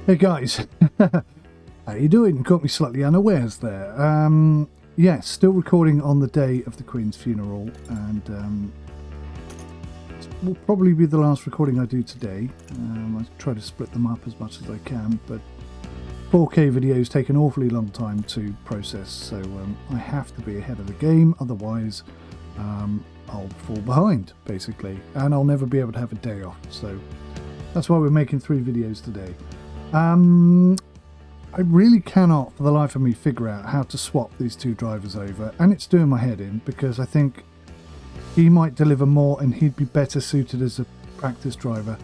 Hey guys, how you doing? Caught me slightly unawares there. Yes, still recording on the day of the Queen's funeral, and will probably be the last recording I do today. I try to split them up as much as I can, but 4K videos take an awfully long time to process, so I have to be ahead of the game, otherwise I'll fall behind, basically, and I'll never be able to have a day off, so that's why we're making 3 videos today. I really cannot for the life of me figure out how to swap these 2 drivers over, and it's doing my head in because I think he might deliver more and he'd be better suited as a practice driver.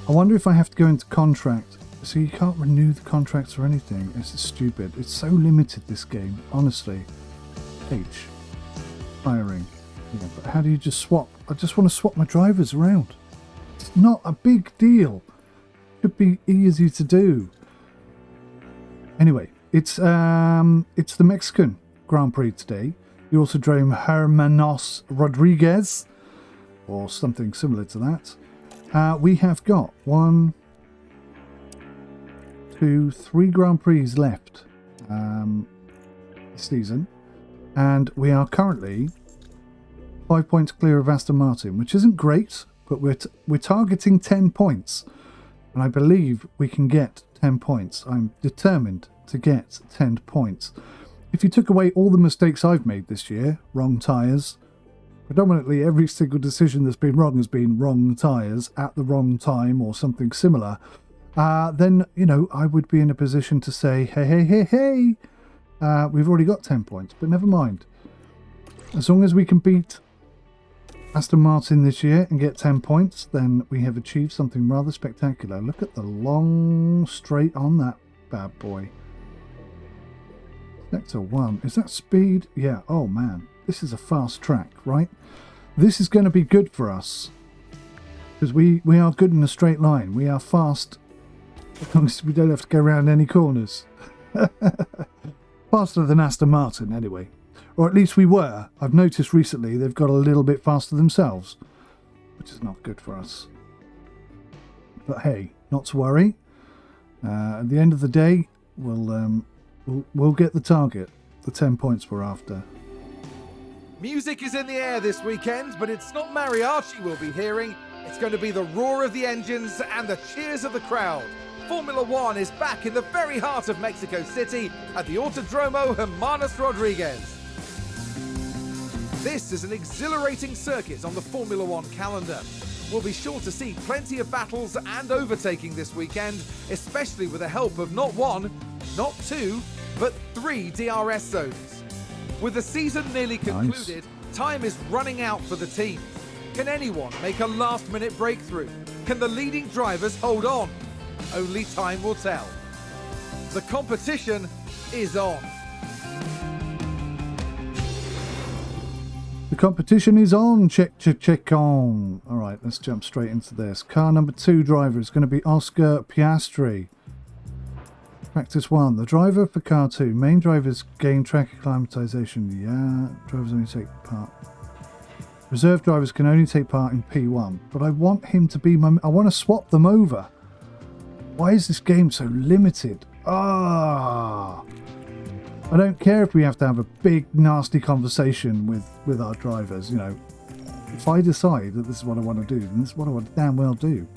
I wonder if I have to go into contract. So you can't renew the contracts or anything. This is stupid. It's so limited, this game, honestly. Hiring. Yeah, but how do you just swap? I just want to swap my drivers around. It's not a big deal. It could be easy to do. Anyway, it's the Mexican Grand Prix today. The Autodrome Hermanos Rodriguez, or something similar to that. We have got 1, 2, 3 Grand Prix left this season, and we are currently 5 points clear of Aston Martin, which isn't great, but we're targeting 10 points, and I believe we can get 10 points. I'm determined to get 10 points. If you took away all the mistakes I've made this year, wrong tyres, predominantly every single decision that's been wrong has been wrong tyres at the wrong time or something similar, then, you know, I would be in a position to say, hey, we've already got 10 points, but never mind. As long as we can beat Aston Martin this year and get 10 points, then we have achieved something rather spectacular. Look at the long straight on that bad boy. Sector 1. Is that speed? Yeah. Oh, man. This is a fast track, right? This is going to be good for us. Because we are good in a straight line. We are fast as long as we don't have to go around any corners. Faster than Aston Martin, anyway. Or at least we were. I've noticed recently they've got a little bit faster themselves, which is not good for us. But hey, not to worry. At the end of the day, we'll get the target, the 10 points we're after. Music is in the air this weekend, but it's not mariachi we'll be hearing. It's going to be the roar of the engines and the cheers of the crowd. Formula One is back in the very heart of Mexico City at the Autodromo Hermanos Rodriguez. This is an exhilarating circuit on the Formula One calendar. We'll be sure to see plenty of battles and overtaking this weekend, especially with the help of not 1, not 2, but 3 DRS zones. With the season nearly concluded, time is running out for the teams. Can anyone make a last-minute breakthrough? Can the leading drivers hold on? Only time will tell. The competition is on. The competition is on. Check on. All right, let's jump straight into this. Car number 2 driver is going to be Oscar Piastri. Practice 1. The driver for car 2. Main drivers gain track acclimatization. Yeah, drivers only take part. Reserve drivers can only take part in P1. But I want him to be I want to swap them over. Why is this game so limited? I don't care if we have to have a big nasty conversation with our drivers, you know. If I decide that this is what I want to do, then this is what I want to damn well do.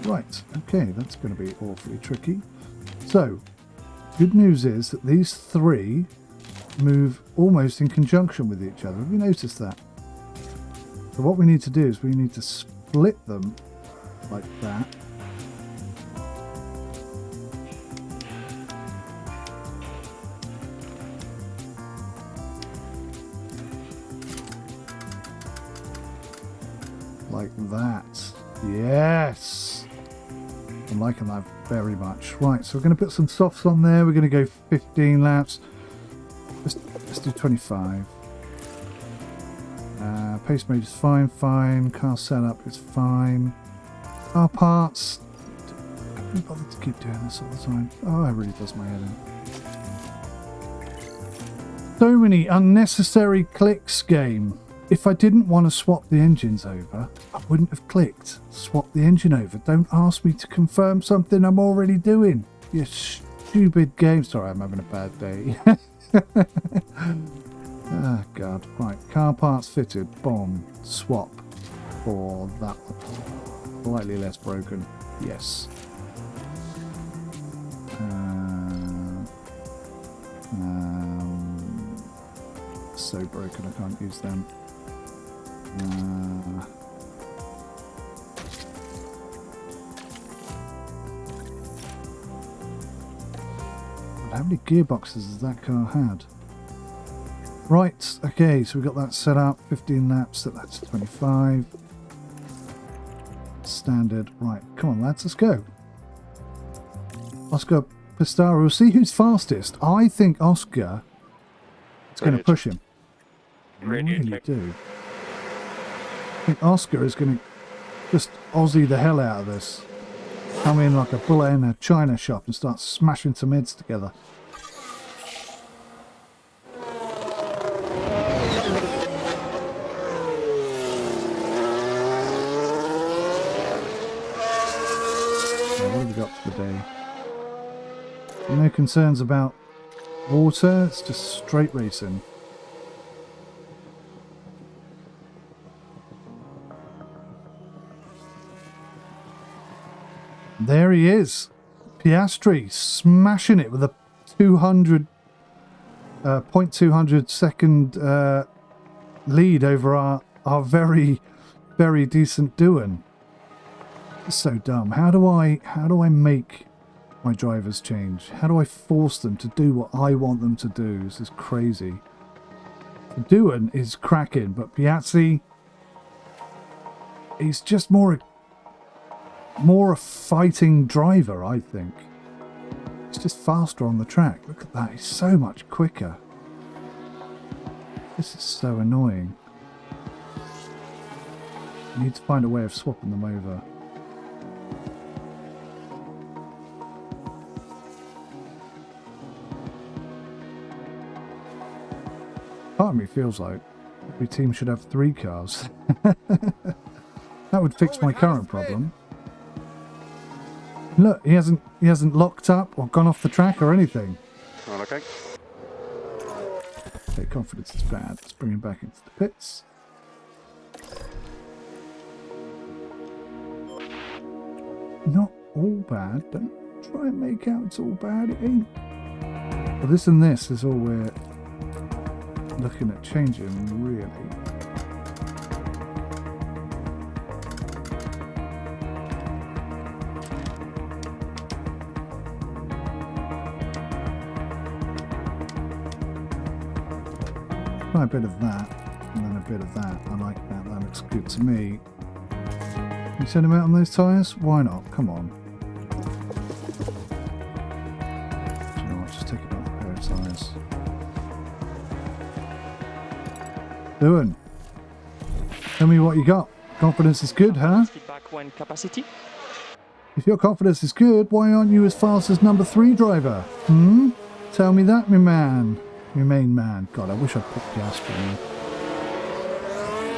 Right, okay, that's going to be awfully tricky. So, good news is that these 3 move almost in conjunction with each other. Have you noticed that? So what we need to do is we need to split them like that. Like that. Yes! I'm liking that very much. Right, so we're going to put some softs on there. We're going to go 15 laps. Let's do 25. Pace mode is fine. Car setup is fine. Car parts. I can't bother to keep doing this all the time. Oh, it really does my head in. So many unnecessary clicks, game. if I didn't want to swap the engines over, I wouldn't have clicked swap the engine over. Don't ask me to confirm something I'm already doing. You stupid game. Sorry, I'm having a bad day. Oh god. Right, car parts fitted. Bomb. Swap for that one. Slightly less broken. Yes. So broken I can't use them. How many gearboxes has that car had? Right, okay, so we got that set up. 15 laps, so that's 25. Standard. Right, come on lads, let's go. Oscar Pistaro, we'll see who's fastest. I think Oscar is going to push him. I really do. I think Oscar is going to just Aussie the hell out of this. Come in like a bullet in a china shop and start smashing some heads together. What have we got for the day? No concerns about water, it's just straight racing. There he is, Piastri, smashing it with a 0.200 second lead over our very, very decent Ďuan. It's so dumb. How do I make my drivers change? How do I force them to do what I want them to do? This is crazy. Ďuan is cracking, but Piastri, he's just more a fighting driver, I think. He's just faster on the track. Look at that, he's so much quicker. This is so annoying. I need to find a way of swapping them over. Part of me feels like every team should have 3 cars. That would fix my current problem. Look, he hasn't locked up or gone off the track or anything. Oh, okay. Okay, confidence is bad. Let's bring him back into the pits. Not all bad. Don't try and make out it's all bad. It ain't. But this and this is all we're looking at changing, really. Try a bit of that, and then a bit of that. I like that. That looks good to me. Can you send him out on those tyres? Why not? Come on. Do you know what? Just take another pair of tyres. Ďuan, tell me what you got. Confidence is good, huh? Feedback when capacity. If your confidence is good, why aren't you as fast as number 3 driver? Tell me that, my man. My main man. God, I wish I'd picked Piastri.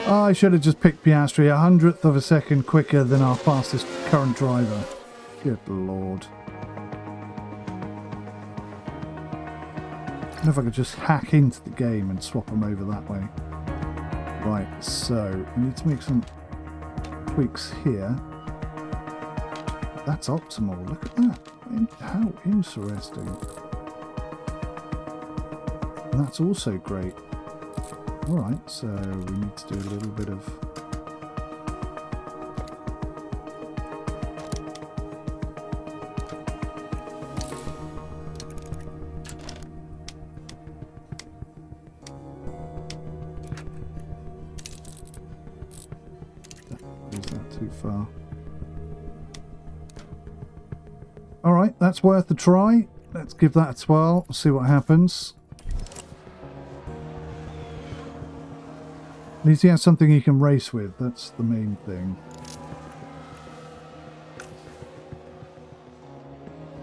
Oh, I should have just picked Piastri, 100th of a second quicker than our fastest current driver. Good lord. I don't know if I could just hack into the game and swap them over that way. Right, so we need to make some tweaks here. That's optimal. Look at that. How interesting. And that's also great. Alright, so we need to do a little bit of... Is that too far? Alright, that's worth a try. Let's give that a twirl, see what happens. At least he has something he can race with, that's the main thing.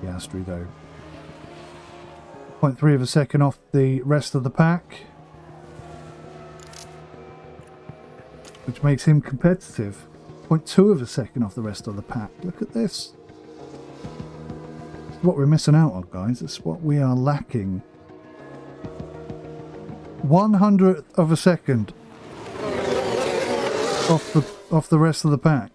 Piastri though. 0.3 of a second off the rest of the pack. which makes him competitive. 0.2 of a second off the rest of the pack. Look at this. It's what we're missing out on, guys. It's what we are lacking. 1/100th of a second off the rest of the pack.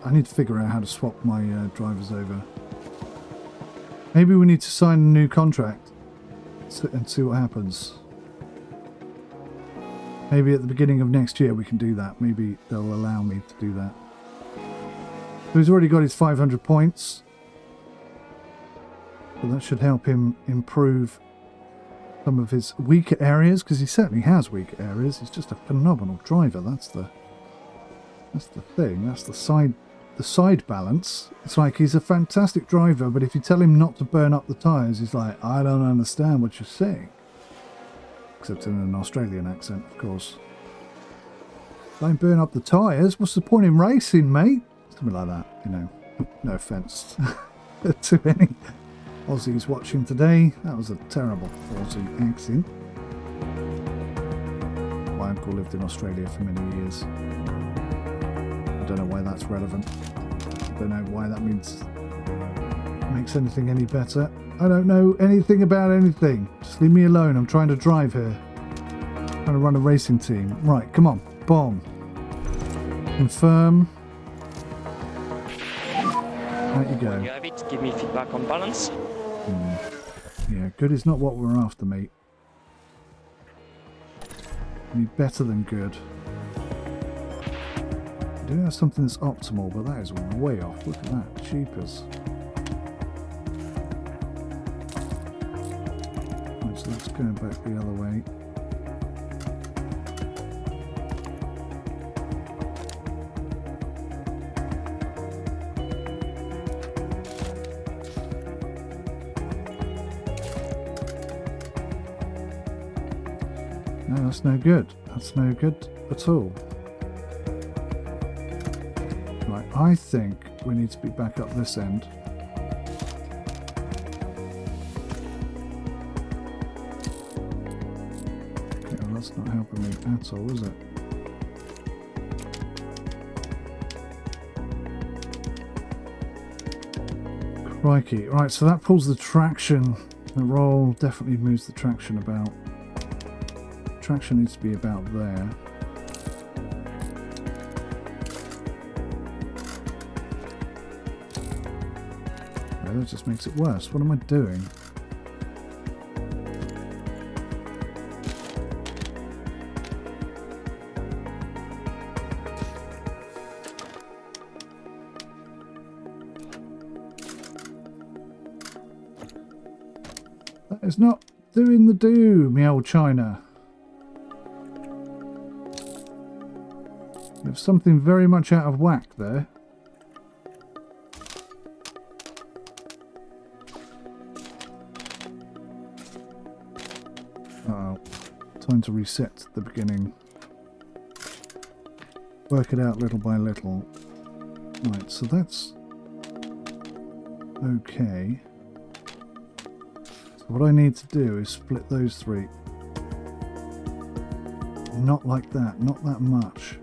I need to figure out how to swap my drivers over. Maybe we need to sign a new contract and see what happens. Maybe at the beginning of next year we can do that. Maybe they'll allow me to do that. So he's already got his 500 points. So that should help him improve some of his weaker areas, because he certainly has weaker areas. He's just a phenomenal driver. That's the thing. That's the side balance. It's like he's a fantastic driver, but if you tell him not to burn up the tyres, he's like, I don't understand what you're saying. Except in an Australian accent, of course. Don't burn up the tyres. What's the point in racing, mate? Something like that, you know. No offence to any Aussies watching today. That was a terrible Aussie accent. My uncle lived in Australia for many years. I don't know why that's relevant. I don't know why that makes anything any better. I don't know anything about anything. Just leave me alone. I'm trying to drive here. I'm trying to run a racing team. Right, come on. Bomb. Confirm. There you go. You have it. Give me feedback on balance. Yeah, good is not what we're after, mate. We need better than good. I do have something that's optimal, but that is way off. Look at that. Cheapers. Right, so let's go back the other way. No, that's no good. That's no good at all. Right, I think we need to be back up this end. Okay, well that's not helping me at all, is it? Crikey. Right, so that pulls the traction. The roll definitely moves the traction about. Traction needs to be about there. Oh, that just makes it worse. What am I doing? That is not doing the do, me old China. There's something very much out of whack there. Uh-oh. Time to reset the beginning. Work it out little by little. Right, so that's okay. So what I need to do is split those three. Not like that, not that much.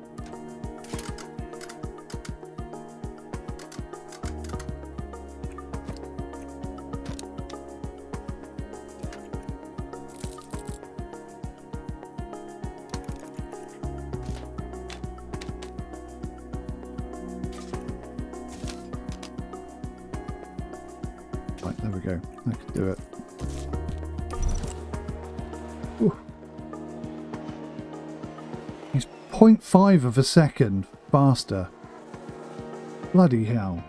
Right, there we go. I can do it. Ooh. He's 0.5 of a second faster. Bloody hell.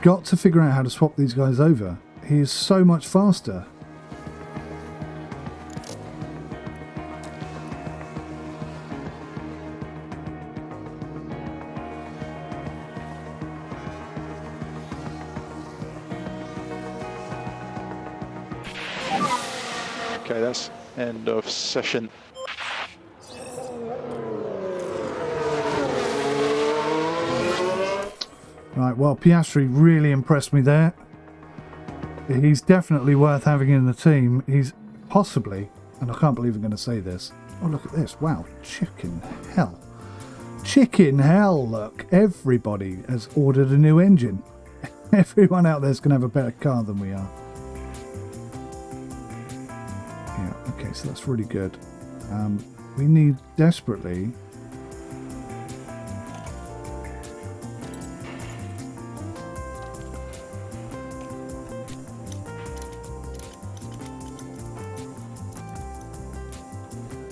Got to figure out how to swap these guys over. He is so much faster. Okay, that's end of session. Right, well, Piastri really impressed me there. He's definitely worth having in the team. He's possibly, and I can't believe I'm going to say this. Oh, look at this. Wow, chicken hell. Chicken hell, look. Everybody has ordered a new engine. Everyone out there's going to have a better car than we are. Yeah, okay, so that's really good. We need desperately...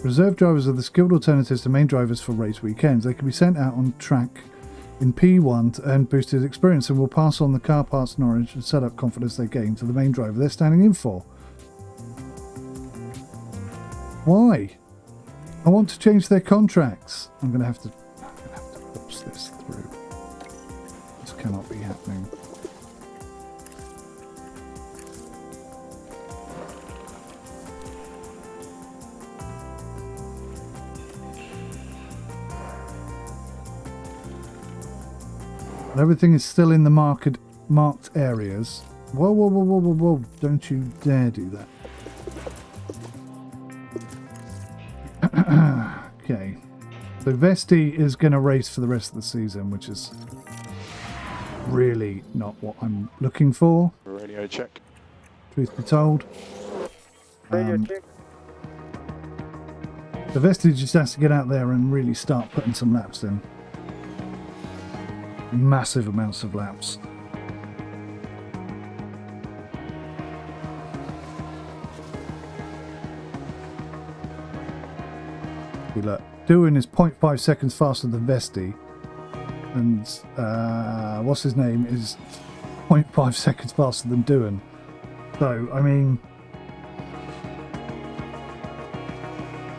Reserve drivers are the skilled alternatives to main drivers for race weekends. They can be sent out on track in P1 to earn boosted experience and will pass on the car parts knowledge and setup confidence they gain to the main driver they're standing in for. Why? I want to change their contracts. I'm going to have to force this through. This cannot be happening. Everything is still in the marked areas. Whoa, whoa, whoa, whoa, whoa, whoa. Don't you dare do that. Okay. So Vesti is going to race for the rest of the season, which is really not what I'm looking for. Radio check. Truth be told. Radio check. The Vesti just has to get out there and really start putting some laps in. Massive amounts of laps. See, look, Doohan is 0.5 seconds faster than Vesti, and what's his name is 0.5 seconds faster than Doohan. So, I mean,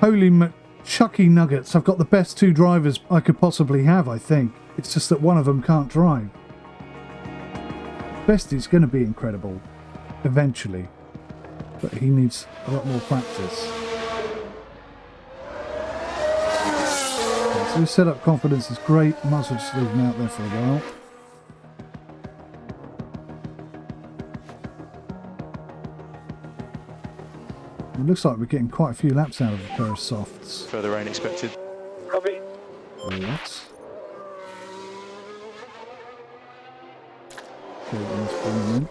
holy chucky nuggets! I've got the best two drivers I could possibly have, I think. It's just that one of them can't drive. Vesti's going to be incredible eventually, but he needs a lot more practice. So his setup confidence is great. I might as well just leave him out there for a while. It looks like we're getting quite a few laps out of a pair of softs. Further rain expected. Copy. What? Okay, let's bring him in.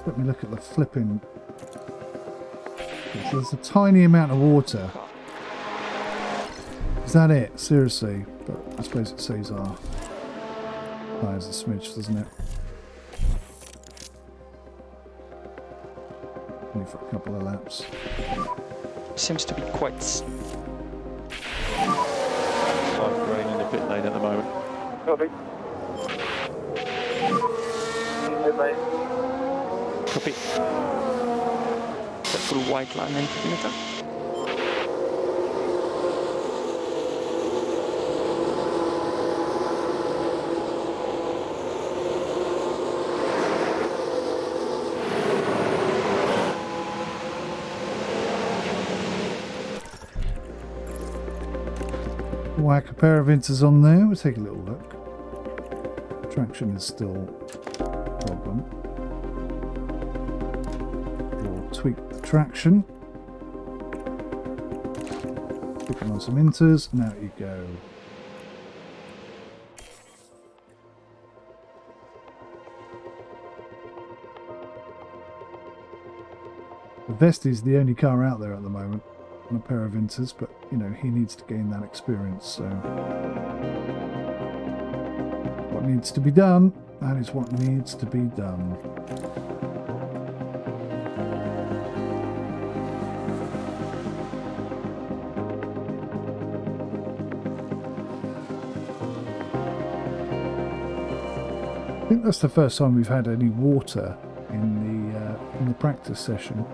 Let me look at the flipping. So there's a tiny amount of water. Is that it? Seriously? But I suppose it says our tires a smidge, doesn't it? Only for a couple of laps. Seems to be quite... I'm raining a bit lane at the moment. Copy. Good lane. Copy. The full white line and perimeter. Whack a pair of inters on there. We'll take a little look. Traction is still a problem. We'll tweak the traction. Stick them on some inters, and out you go. The Vesti's the only car out there at the moment on a pair of inters, but you know, he needs to gain that experience, so what needs to be done, that is what needs to be done. I think that's the first time we've had any water in the practice session.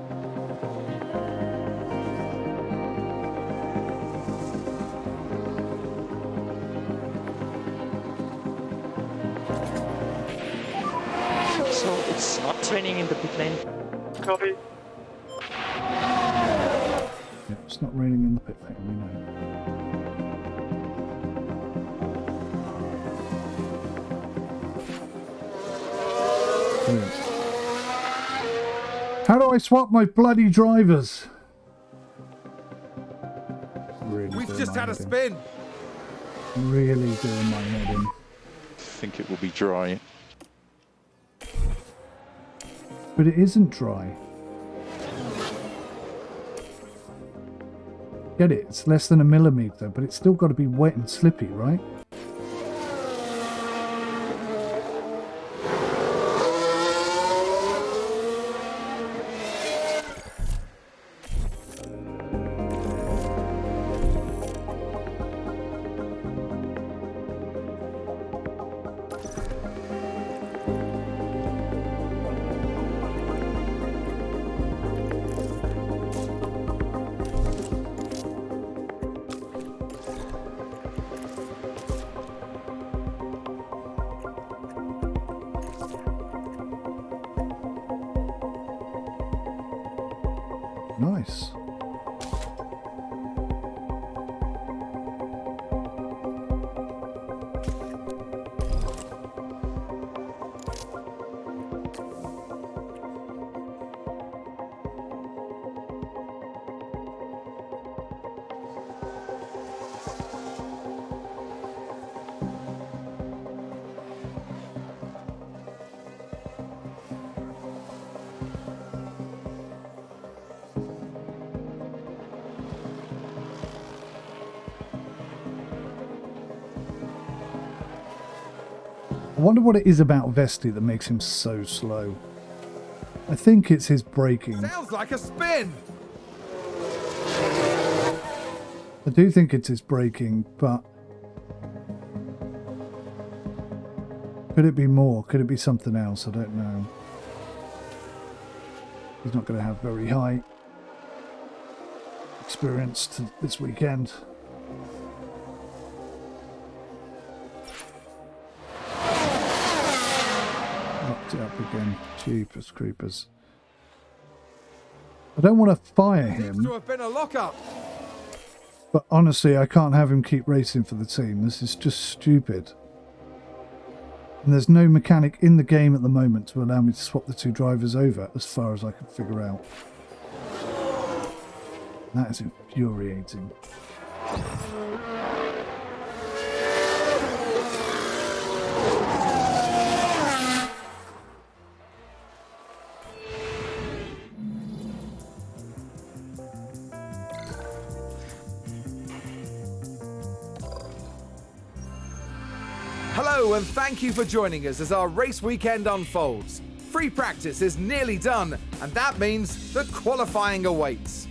It's not raining in the pit lane. Copy. Yeah, it's not raining in the pit lane, we know. Brilliant. How do I swap my bloody drivers? Really We've doing just my had a head in. spin. Really doing my head in. I think it will be dry. But it isn't dry. Get it? It's less than a millimetre, but it's still got to be wet and slippy, right? Nice. I wonder what it is about 𝗦𝘂𝗬𝗀 that makes him so slow. I think it's his braking. Sounds like a spin. I do think it's his braking, but could it be more? Could it be something else? I don't know. He's not going to have very high experience this weekend. Locked it up again. Jeepers creepers. I don't want to fire Seems him. to have been a lockup. But honestly, I can't have him keep racing for the team. This is just stupid. And there's no mechanic in the game at the moment to allow me to swap the two drivers over, as far as I can figure out. That is infuriating. Hello and thank you for joining us as our race weekend unfolds. Free practice is nearly done, and that means the qualifying awaits.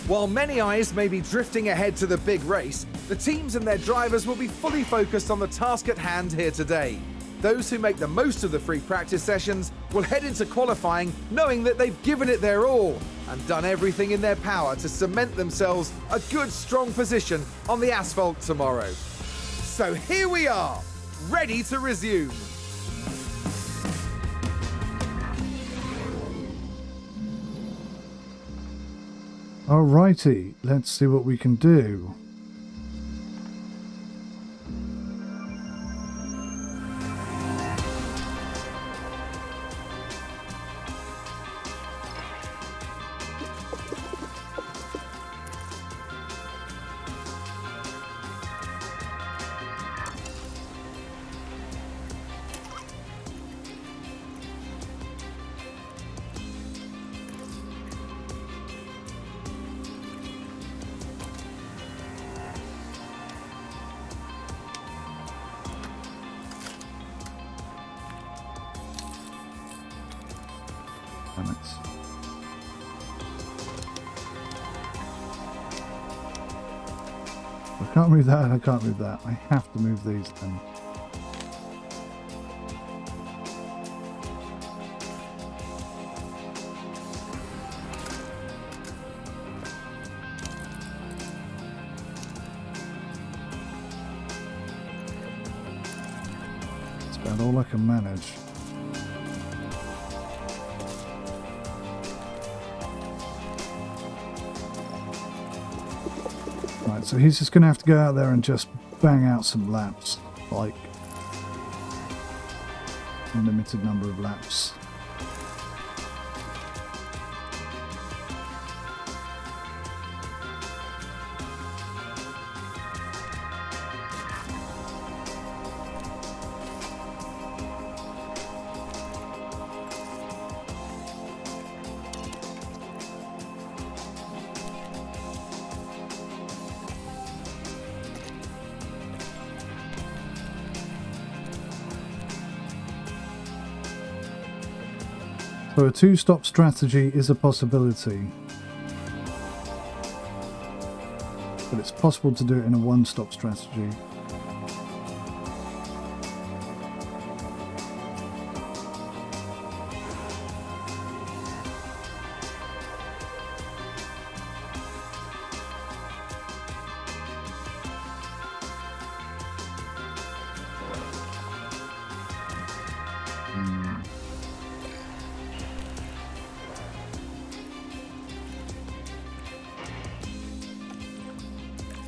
While many eyes may be drifting ahead to the big race, the teams and their drivers will be fully focused on the task at hand here today. Those who make the most of the free practice sessions will head into qualifying knowing that they've given it their all and done everything in their power to cement themselves a good, strong position on the asphalt tomorrow. So here we are, ready to resume. Alrighty, let's see what we can do. I can't move that and I can't move that. I have to move these then. It's about all I can manage. So he's just going to have to go out there and just bang out some laps, like a limited number of laps. So a two-stop strategy is a possibility, but it's possible to do it in a one-stop strategy.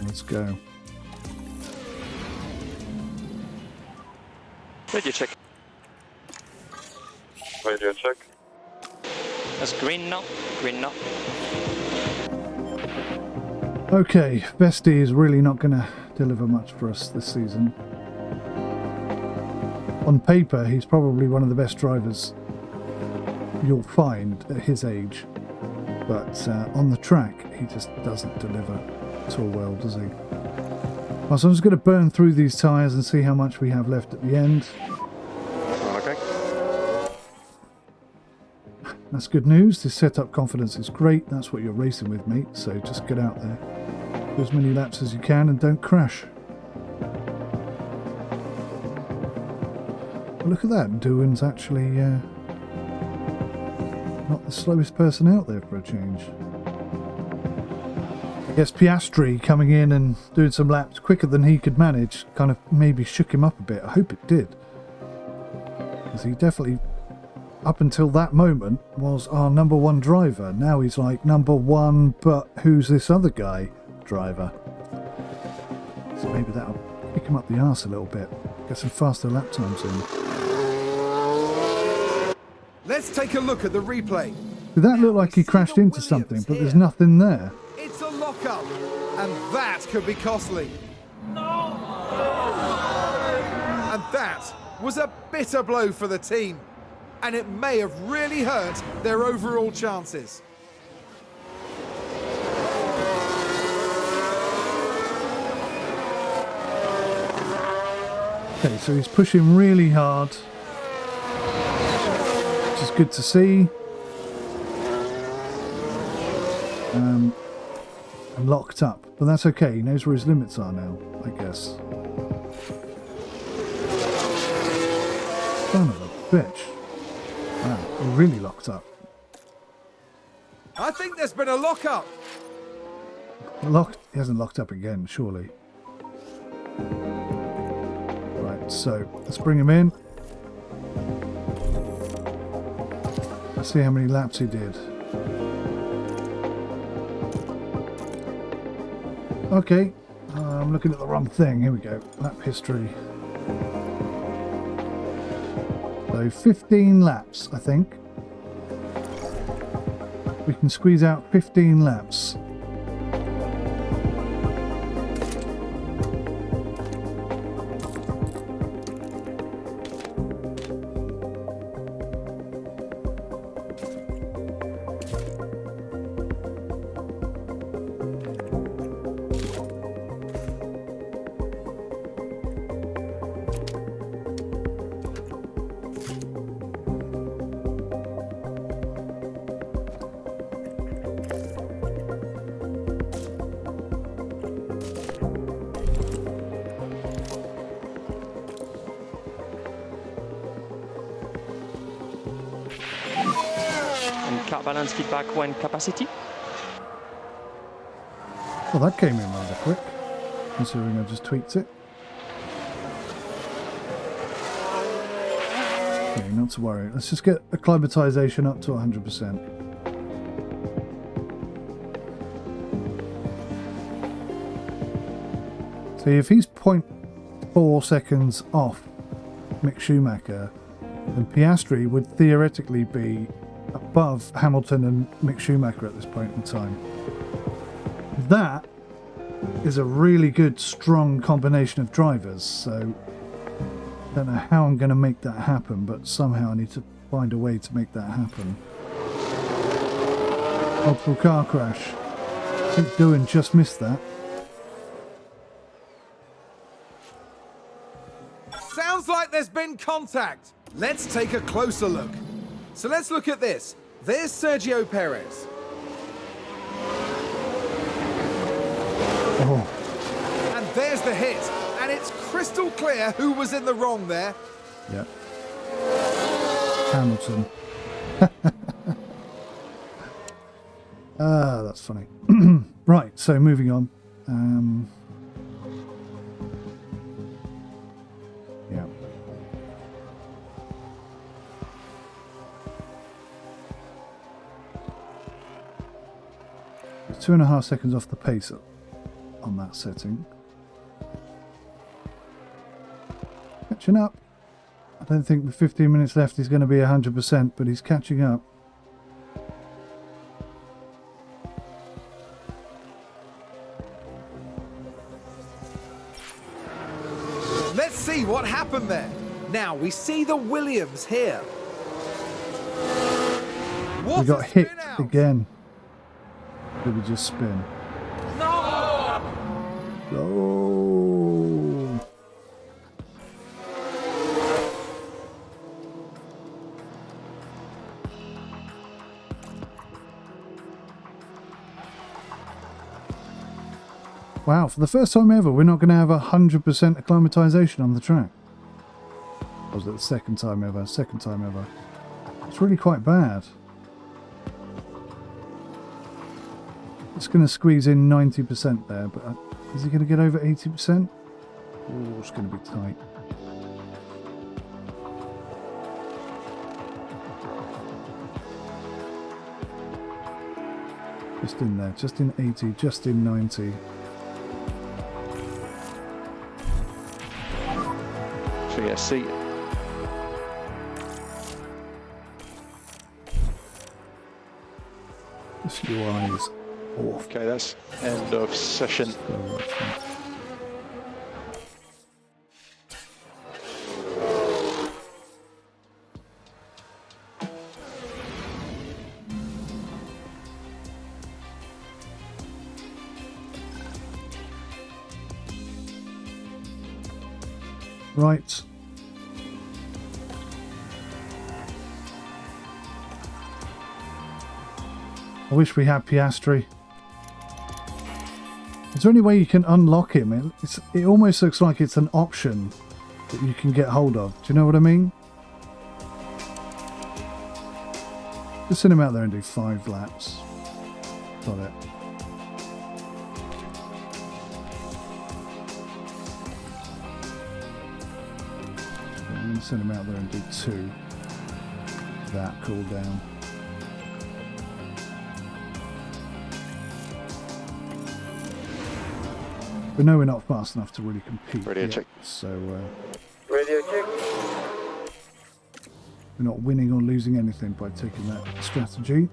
Let's go. Radio check. Radio check. That's green now. Green now. Okay, 𝗦𝘂𝗧 is really not going to deliver much for us this season. On paper, he's probably one of the best drivers you'll find at his age, but on the track, he just doesn't deliver at all well, does he? Well, so I'm just going to burn through these tyres and see how much we have left at the end. Okay. That's good news. This setup confidence is great. That's what you're racing with, mate. So just get out there, do as many laps as you can, and don't crash. Well, look at that. Doohan's actually not the slowest person out there for a change. I guess Piastri coming in and doing some laps quicker than he could manage kind of maybe shook him up a bit. I hope it did, because he definitely, up until that moment, was our number one driver. Now he's like number one, but who's this other guy driver? So maybe that'll kick him up the arse a little bit, get some faster lap times in. Let's take a look at the replay. Did that look like he crashed into something, but there's nothing there? It's a lock-up, and that could be costly. No! And that was a bitter blow for the team, and it may have really hurt their overall chances. Okay, so he's pushing really hard, which is good to see. And locked up, but that's okay. He knows where his limits are now, I guess. Son of a bitch. Wow, we're really locked up. I think there's been a lock-up. He hasn't locked up again, surely. Right, so let's bring him in. Let's see how many laps he did. Okay, I'm looking at the wrong thing. Here we go. Lap history. So 15 laps, I think. We can squeeze out 15 laps. Car balance feedback when capacity. Well, that came in rather quick, considering I just tweaked it. Okay, not to worry. Let's just get acclimatization up to 100%. See, if he's 0.4 seconds off Mick Schumacher, then Piastri would theoretically be above Hamilton and Mick Schumacher at this point in time. That is a really good, strong combination of drivers, so I don't know how I'm going to make that happen, but somehow I need to find a way to make that happen. Multiple car crash. I think Doohan just missed that. Sounds like there's been contact. Let's take a closer look. So let's look at this. There's Sergio Perez. Oh, And there's the hit. And it's crystal clear who was in the wrong there. yeah. Hamilton. Ah, that's funny. Right, so moving on. Yeah. It's 2.5 seconds off the pace on that setting. Catching up. I don't think with 15 minutes left he's going to be 100%, but he's catching up. Let's see what happened there. Now we see the Williams here. What We got a hit spin out. again. Did we just spin? No! Oh! Wow, for the first time ever, we're not going to have 100% acclimatization on the track. Or was it the second time ever? Second time ever. It's really quite bad. It's going to squeeze in 90% there, but is he going to get over 80%? Oh, it's going to be tight. Just in there, just in 80, just in 90. So yeah, see. Just your eyes off. Okay, that's end of session. Right. I wish we had Piastri. Is there any way you can unlock him? It almost looks like it's an option that you can get hold of. Do you know what I mean? Just send him out there and do 5 laps. Got it. I'm going to send him out there and do 2. That cool down. We know we're not fast enough to really compete Radio yet, check. so Radio check. we're not winning or losing anything by taking that strategy.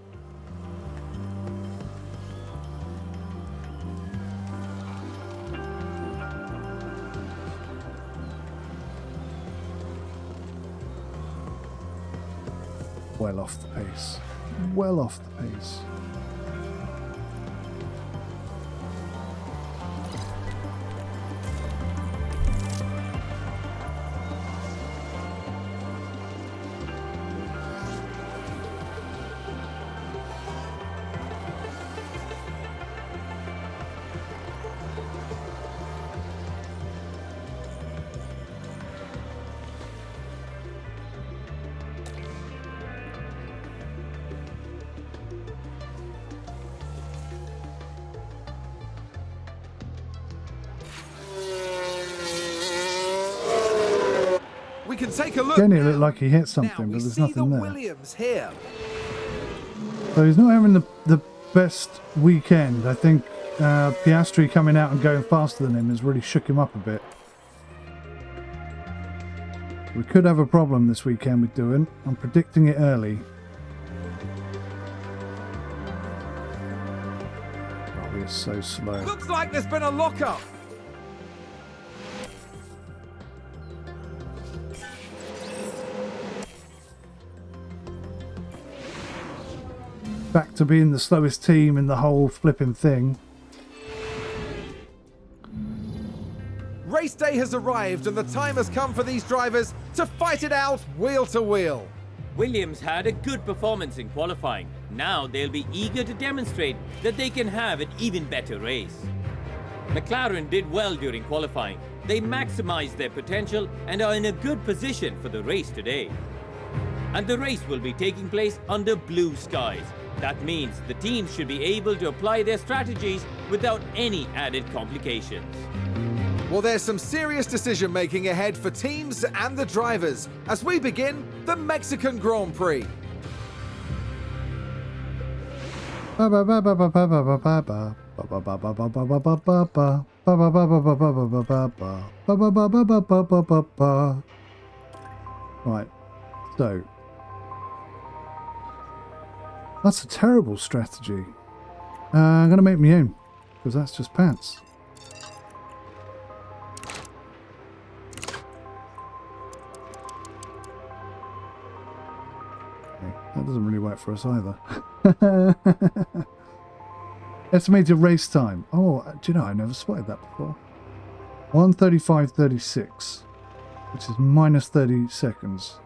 Well off the pace. Well off the pace. We can take a look. Again, it now. looked like he hit Now something, we but there's see nothing the there. Williams here. So he's not having the best weekend. I think Piastri coming out and going faster than him has really shook him up a bit. We could have a problem this weekend with doing. I'm predicting it early. Oh, we are so slow. Looks like there's been a lockup. Back to being the slowest team in the whole flipping thing. Race day has arrived and the time has come for these drivers to fight it out wheel to wheel. Williams had a good performance in qualifying. Now they'll be eager to demonstrate that they can have an even better race. McLaren did well during qualifying. They maximized their potential and are in a good position for the race today. And the race will be taking place under blue skies. That means the teams should be able to apply their strategies without any added complications. Well, there's some serious decision making ahead for teams and the drivers as we begin the Mexican Grand Prix. Right, so that's a terrible strategy. I'm going to make my own, because that's just pants. Okay, that doesn't really work for us either. Estimated race time. Oh, do you know, I never spotted that before. 1:35.36, which is minus 30 seconds.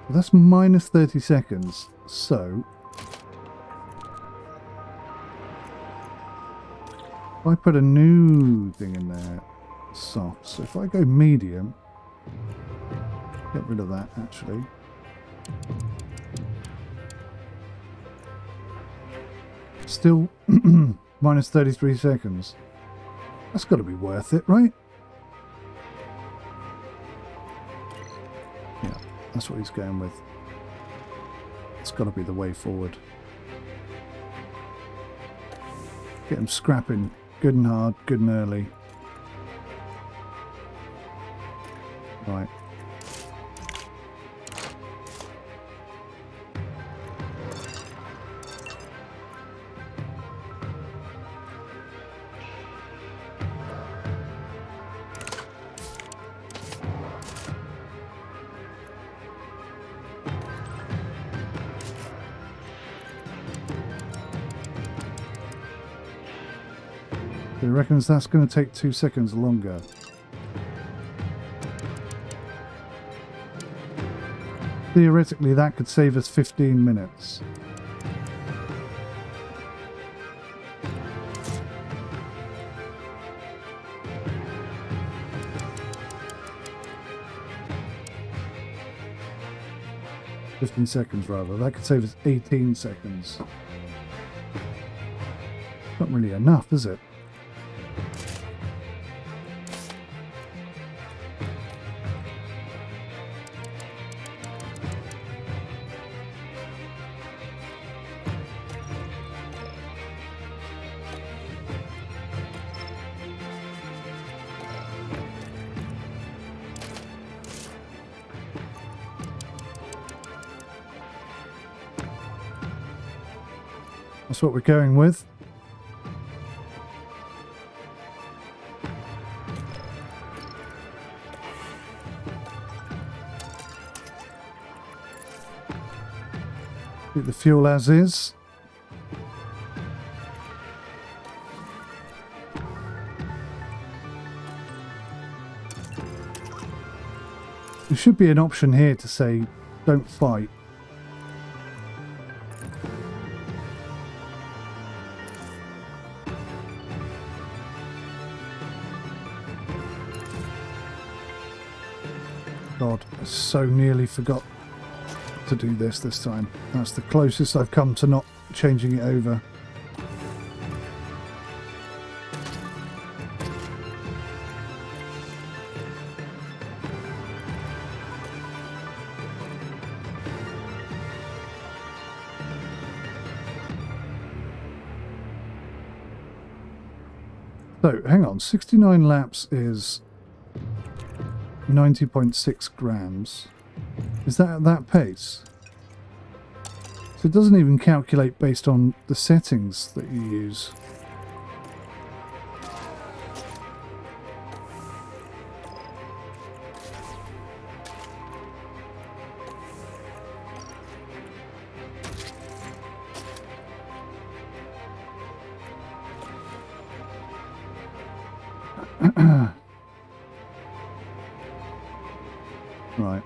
Well, that's minus 30 seconds. So, if I put a new thing in there, soft. So if I go medium, get rid of that actually. Still minus 33 seconds. That's got to be worth it, right? Yeah, that's what he's going with. It's got to be the way forward. Get him scrapping good and hard, good and early. Right. He reckons that's going to take 2 seconds longer. Theoretically, that could save us 15 minutes. "15 seconds rather. That could save us 18 seconds. Not really enough, is it? That's what we're going with. Keep the fuel as is. There should be an option here to say don't fight. God, I so nearly forgot to do this time. That's the closest I've come to not changing it over. So, hang on. 69 laps is 90.6 grams. Is that at that pace? So it doesn't even calculate based on the settings that you use. Right.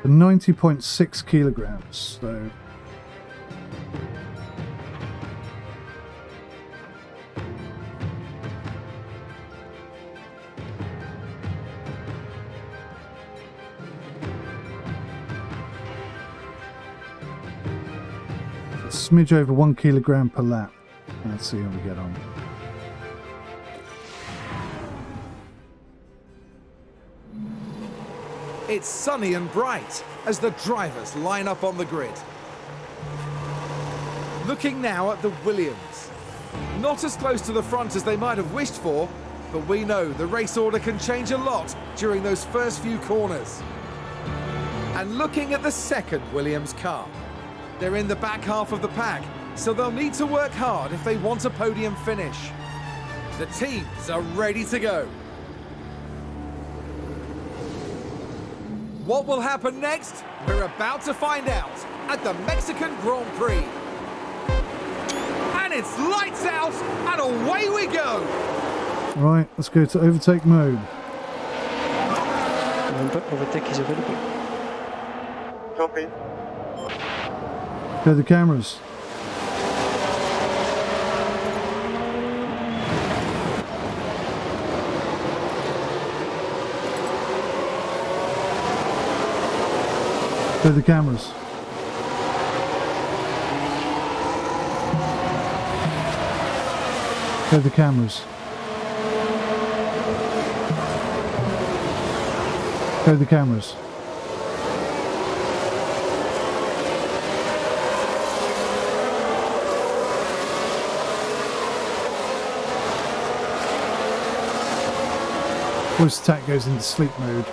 So 90.6 kilograms, so a smidge over 1 kilogram per lap. Let's see how we get on. It's sunny and bright as the drivers line up on the grid. Looking now at the Williams. Not as close to the front as they might have wished for, but we know the race order can change a lot during those first few corners. And looking at the second Williams car. They're in the back half of the pack, so they'll need to work hard if they want a podium finish. The teams are ready to go. What will happen next? We're about to find out at the Mexican Grand Prix. And it's lights out and away we go. Right, let's go to overtake mode. Remember, overtake is available. Copy. Go to the cameras. Go to the cameras. Go to the cameras. Go to the cameras. Voice attack goes into sleep mode.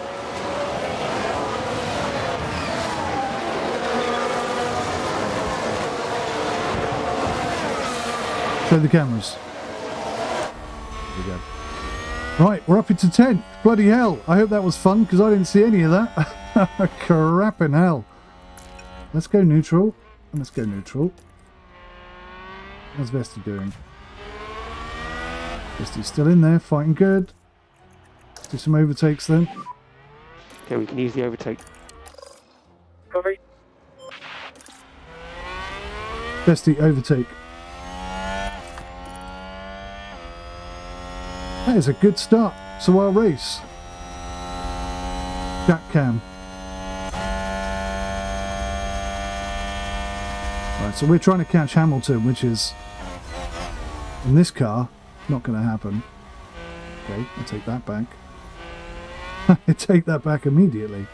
Show the cameras. There we go. Right, we're up into 10th. Bloody hell. I hope that was fun because I didn't see any of that. Crapping hell. Let's go neutral. And let's go neutral. How's Vesty doing? Vesty's still in there, fighting good. Let's do some overtakes then. Okay, we can easily overtake. Copy. Vesty, overtake. That is a good start to our race. Jack cam. Right, so we're trying to catch Hamilton, which is, in this car, not going to happen. Okay, I'll take that back. I take that back immediately.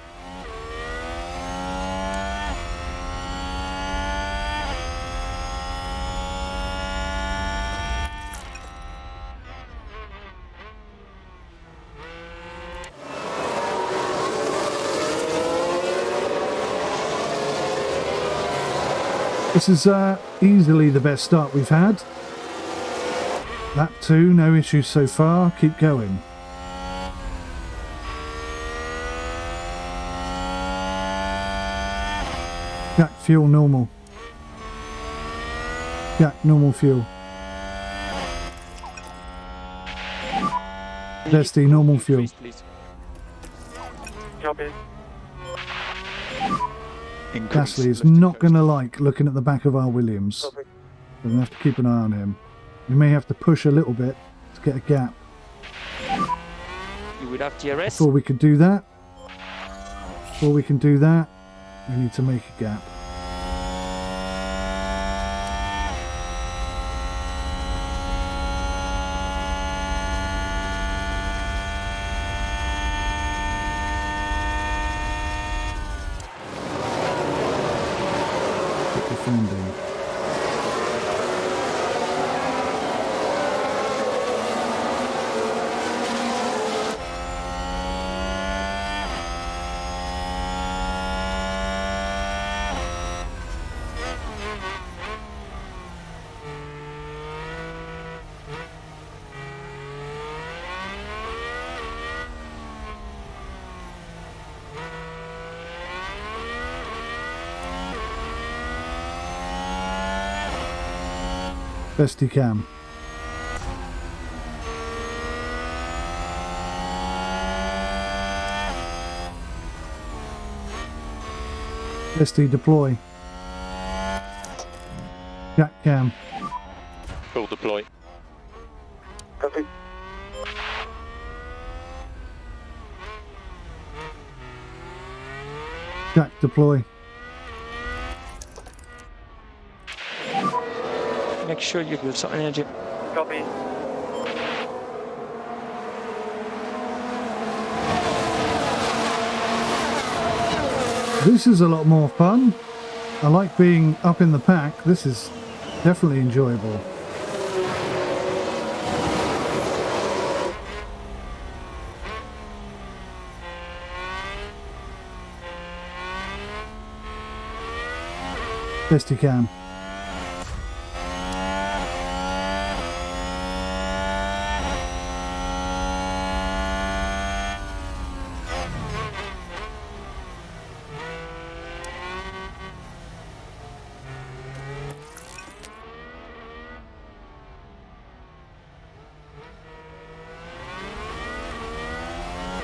This is easily the best start we've had. Lap 2, no issues so far. Keep going. Jack, fuel normal. Jack, normal fuel. Vesty, normal fuel. Please. Copy. Gasly is not going to like looking at the back of our Williams. Copy. We're going to have to keep an eye on him. We may have to push a little bit to get a gap. You will have DRS. Before we can do that, we need to make a gap. Best he can. Best he deploy. Jack cam. Full deploy. Copy. Jack deploy. Make sure you give some energy. Copy. This is a lot more fun. I like being up in the pack. This is definitely enjoyable. Best you can.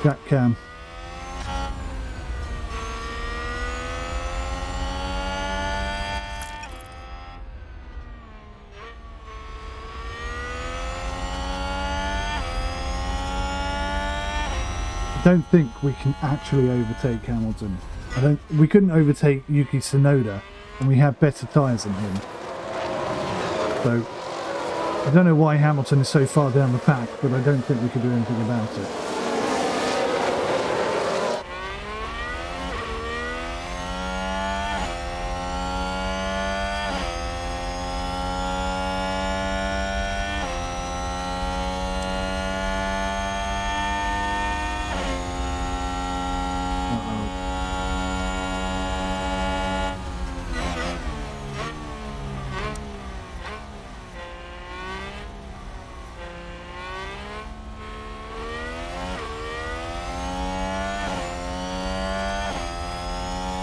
Jack cam. I don't think we can actually overtake Hamilton. We couldn't overtake Yuki Tsunoda, and we have better tyres than him. So I don't know why Hamilton is so far down the pack, but I don't think we could do anything about it.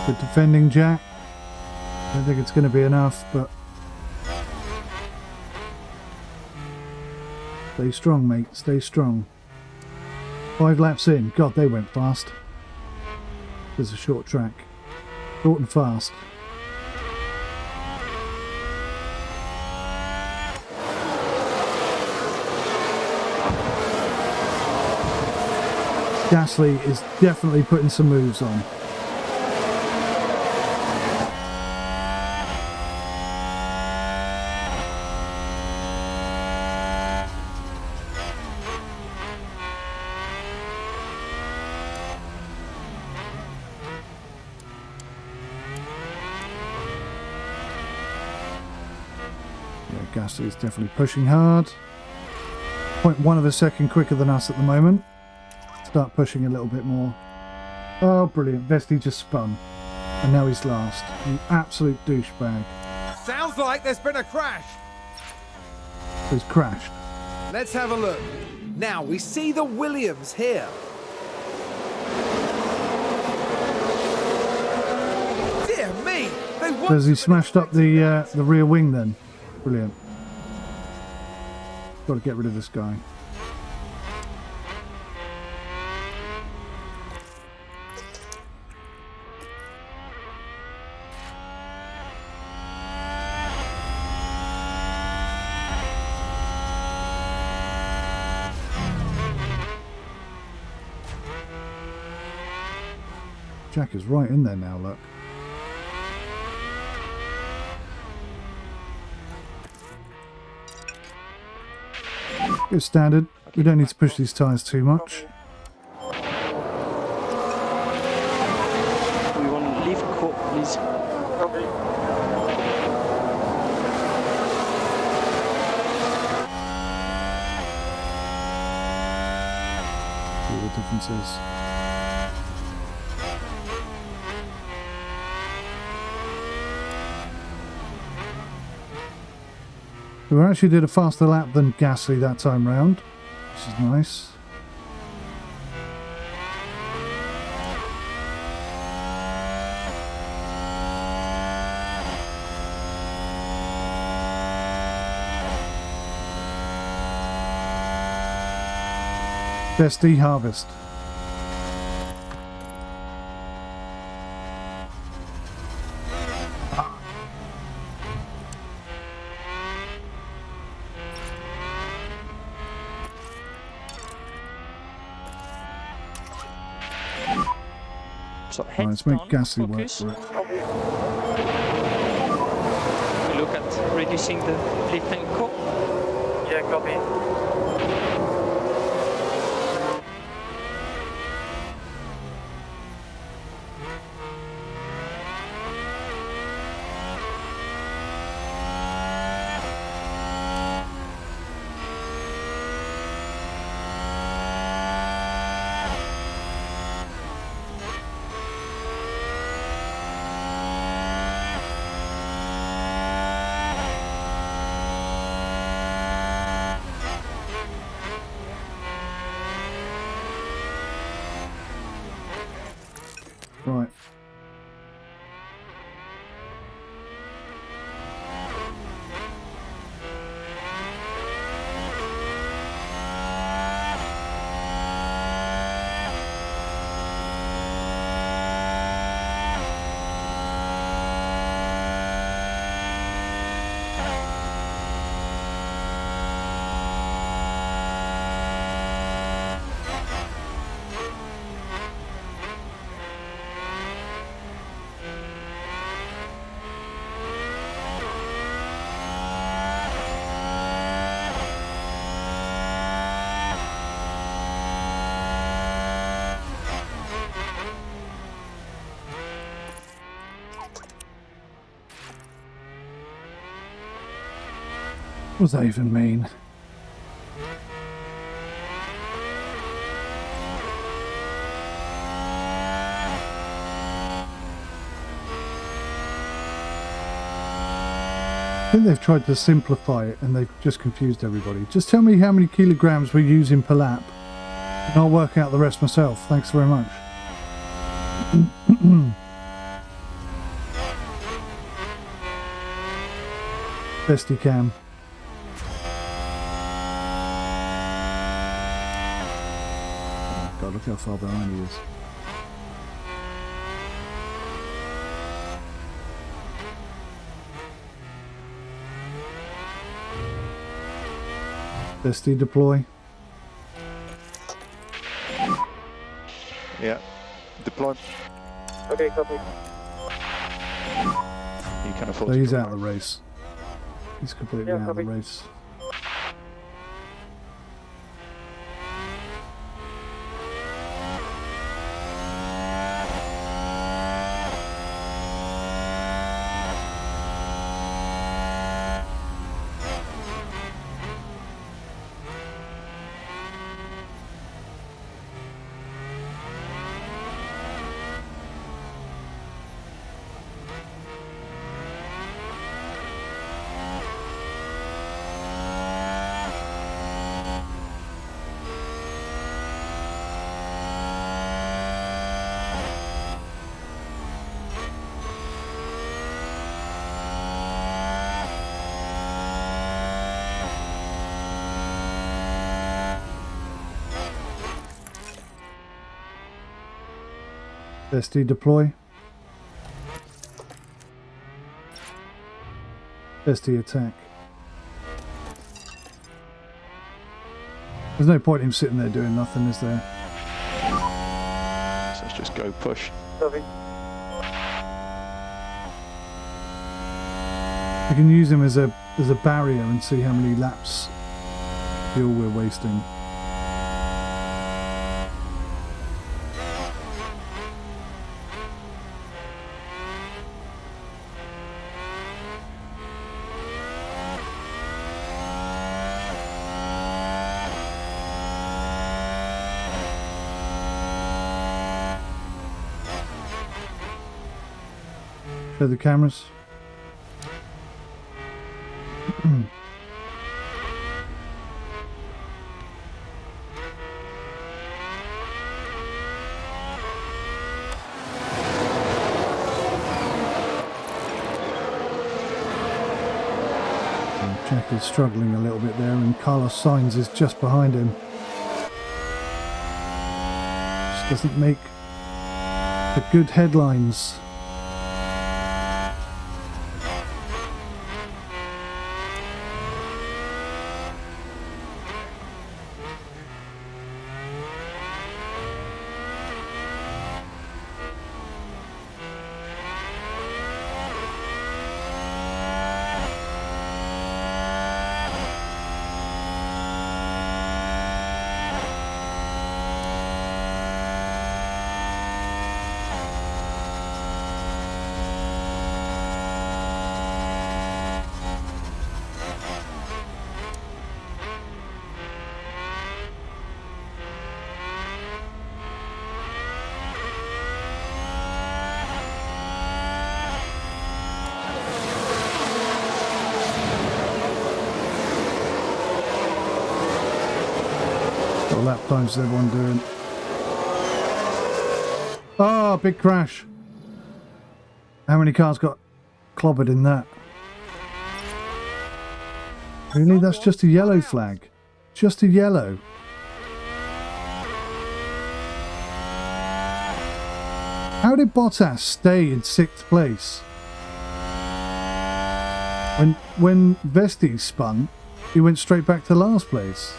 Good defending, Jack. I don't think it's going to be enough, but stay strong, mate. Stay strong. 5 laps in. God, they went fast. There's a short track. Short and fast. Gasly is definitely putting some moves on. Gasly is definitely pushing hard. 0.1 of a second quicker than us at the moment. Start pushing a little bit more. Oh, brilliant. Vesti just spun. And now he's last. You absolute douchebag. Sounds like there's been a crash. He's crashed. Let's have a look. Now we see the Williams here. Dear me. Has he smashed up the rear wing then? Brilliant. Got to get rid of this guy. Jack is right in there now, look. Good standard. We don't need to push these tyres too much. We want to leave court, please. Copy. See what the difference is. We actually did a faster lap than Gasly that time round, which is nice. SD harvest. So Right, heads let's make down, Ghastly work focus. for it. We look at reducing the lift and core. Yeah, copy. Right. What does that even mean? I think they've tried to simplify it and they've just confused everybody. Just tell me how many kilograms we're using per lap and I'll work out the rest myself. Thanks very much. Best he can. Oh God, look how far behind he is. Bestie deploy. Yeah, deploy. Okay, copy. You can afford So to he's go out of back. the race. He's completely Yeah, out of the copy. race. Bestie deploy. Bestie attack. There's no point in him sitting there doing nothing, is there? So let's just go push. Copy. You can use him as a barrier and see how many laps fuel we're wasting. Show the cameras. Jack is struggling a little bit there and Carlos Sainz is just behind him. doesn't make the good headlines. What lap times is everyone doing? Oh, big crash. How many cars got clobbered in that? Really? That's just a yellow flag. Just a yellow. How did Bottas stay in 6th place? When 𝗏𝗏 spun, he went straight back to last place.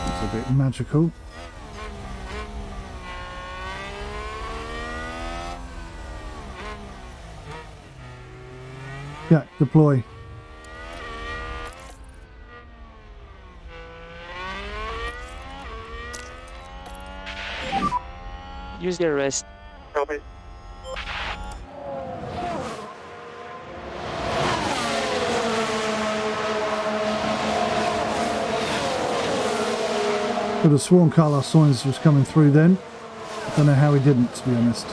It's a bit magical. Yeah, deploy. Use the rest. Copy. Could have sworn 𝐾𝐨𝐧𝐚𝐭𝐢𝐴 was coming through then. I don't know how he didn't, to be honest.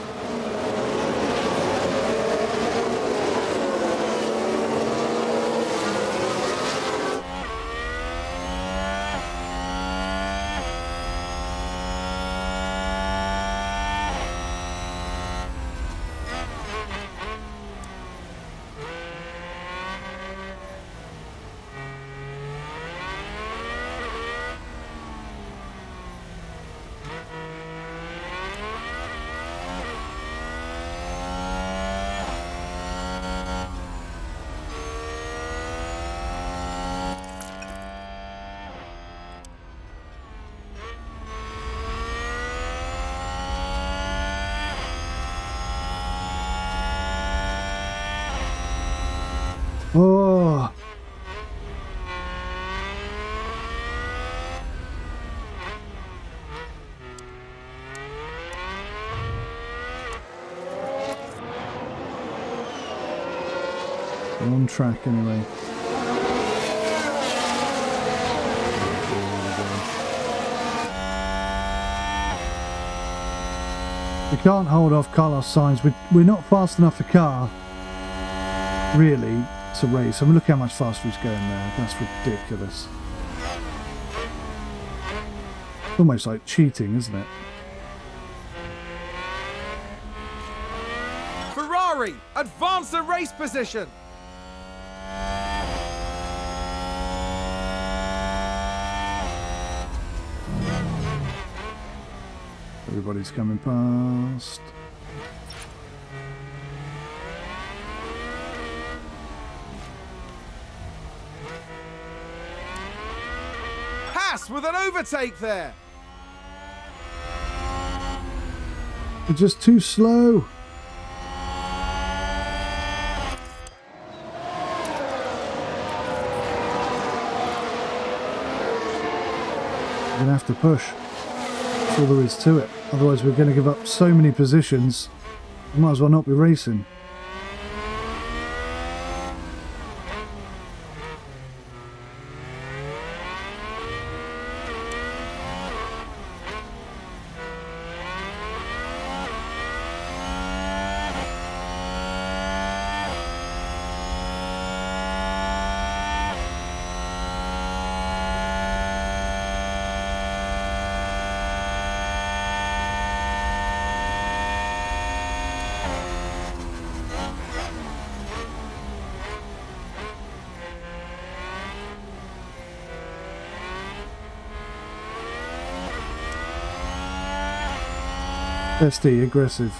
Oh. We're on track anyway. We can't hold off 𝗏𝐾𝐨𝐧𝐚𝐭𝐢𝐴. We're not fast enough a car, really, to race. I mean, look how much faster he's going there. That's ridiculous. Almost like cheating, isn't it? Ferrari advance the race position. Everybody's coming past. Haas with an overtake there. They're just too slow. We're going to have to push. That's all there is to it. Otherwise we're going to give up so many positions. We might as well not be racing. SD, aggressive.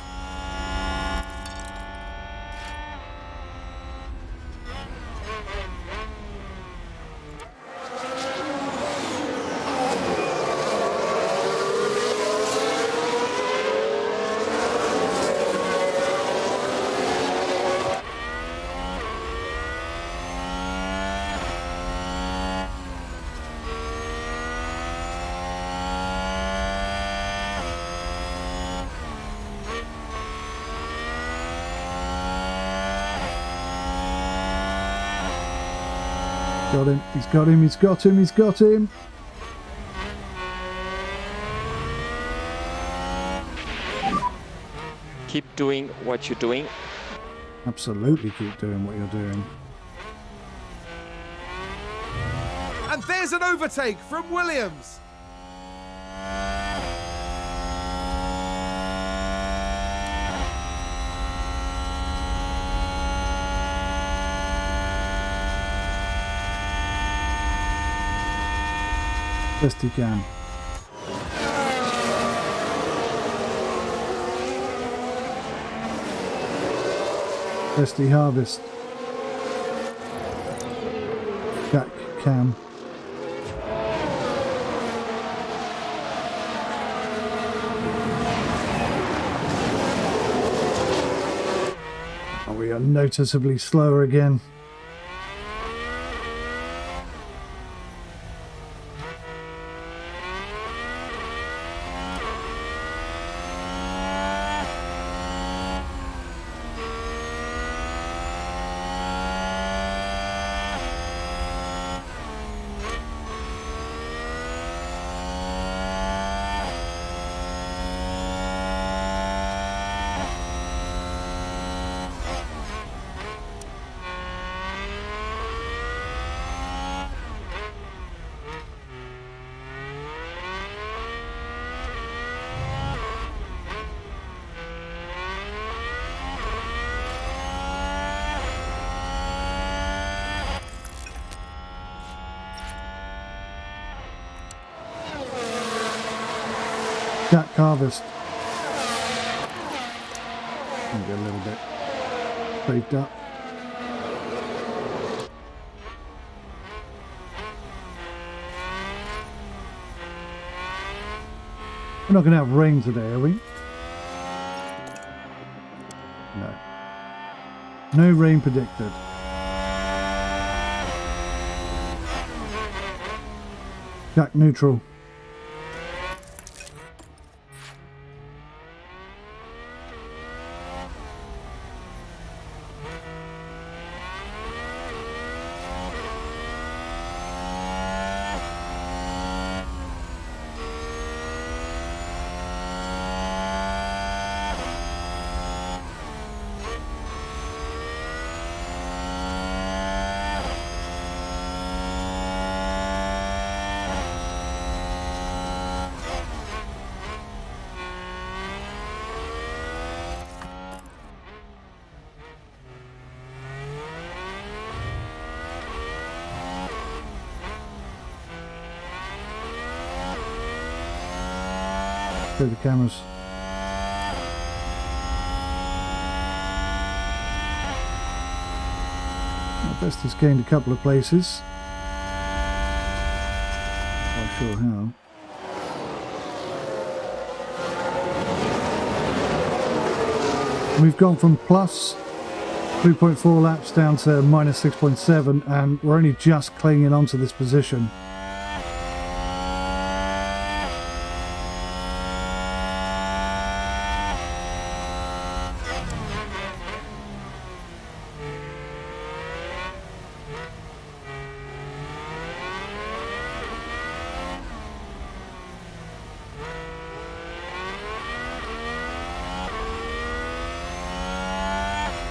Got him, he's got him, he's got him, he's got him. Keep doing what you're doing. Absolutely keep doing what you're doing. And there's an overtake from Williams. Best he can. Best he harvest. Jack can. And we are noticeably slower again. Jack harvest. Maybe a little bit freaked up. We're not going to have rain today, are we? No. No rain predicted. Jack neutral. Through the cameras. Well, Best has gained a couple of places. Not sure how. We've gone from plus 3.4 laps down to minus 6.7, and we're only just clinging onto this position.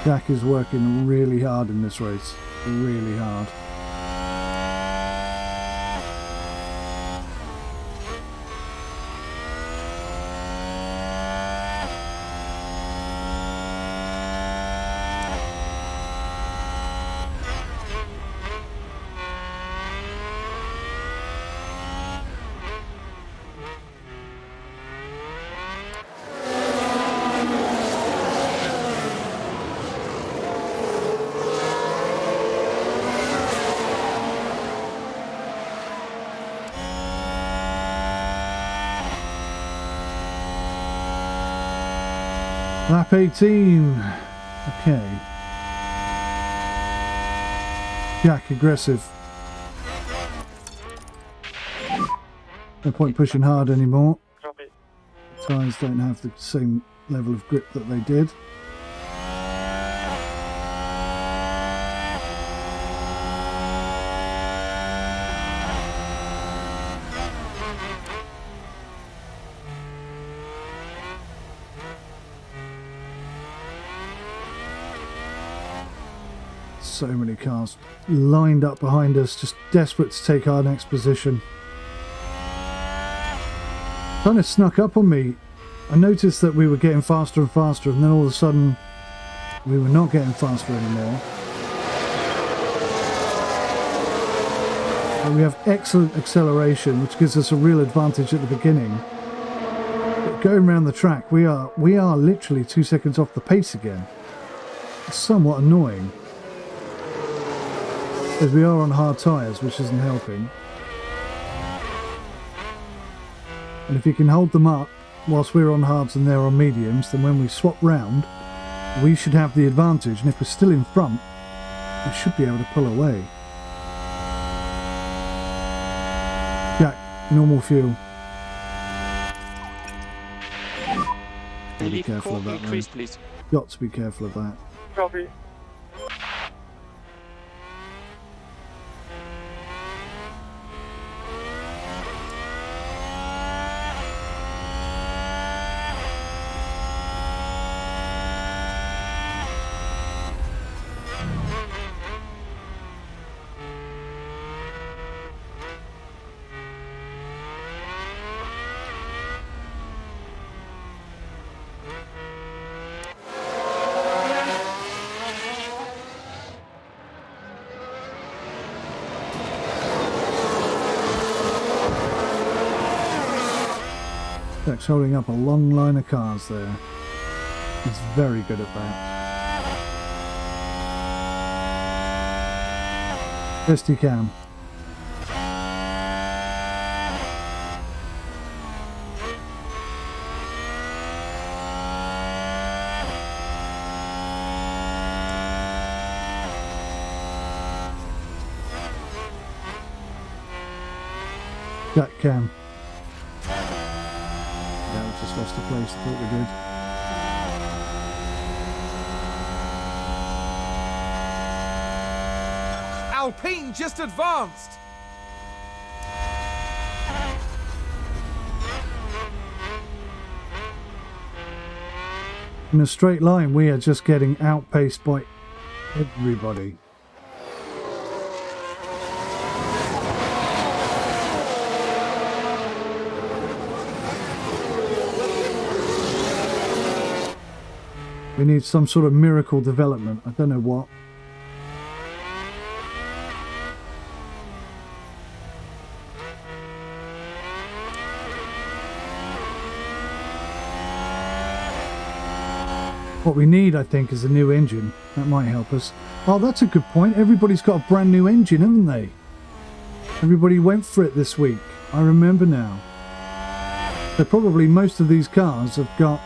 Jack is working really hard in this race, really hard. Lap 18. Okay. Jack aggressive. No point pushing hard anymore. Copy. Tyres don't have the same level of grip that they did. So many cars lined up behind us, just desperate to take our next position. Kind of snuck up on me. I noticed that we were getting faster and faster, and then all of a sudden we were not getting faster anymore. And we have excellent acceleration, which gives us a real advantage at the beginning. But going around the track, we are literally 2 seconds off the pace again. It's somewhat annoying, as we are on hard tyres, which isn't helping. And if you can hold them up whilst we're on hards and they're on mediums, then when we swap round, we should have the advantage. And if we're still in front, we should be able to pull away. Jack, normal fuel. Gotta be careful of that, increase, man. please. Got to be careful of that. Copy. Jack's holding up a long line of cars there. He's very good at that. Best he can. Jack can. Just lost the place, thought we did. Alpine just advanced. In a straight line, we are just getting outpaced by everybody. We need some sort of miracle development. I don't know what. What we need, I think, is a new engine. That might help us. Oh, that's a good point. Everybody's got a brand new engine, haven't they? Everybody went for it this week. I remember now. So probably most of these cars have got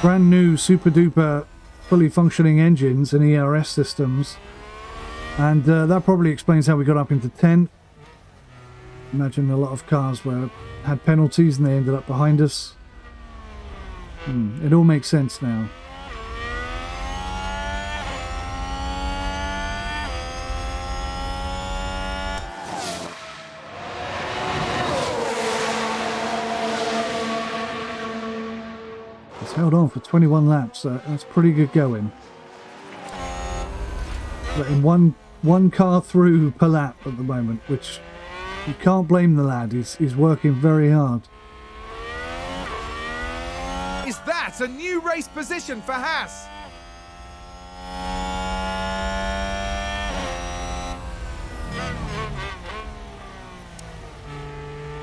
brand new super duper fully functioning engines and ERS systems, and that probably explains how we got up into 10th. Imagine a lot of cars had penalties and they ended up behind us. It all makes sense now. Held on for 21 laps, that's pretty good going. Letting one car through per lap at the moment, which you can't blame the lad, he's working very hard. Is that a new race position for Haas?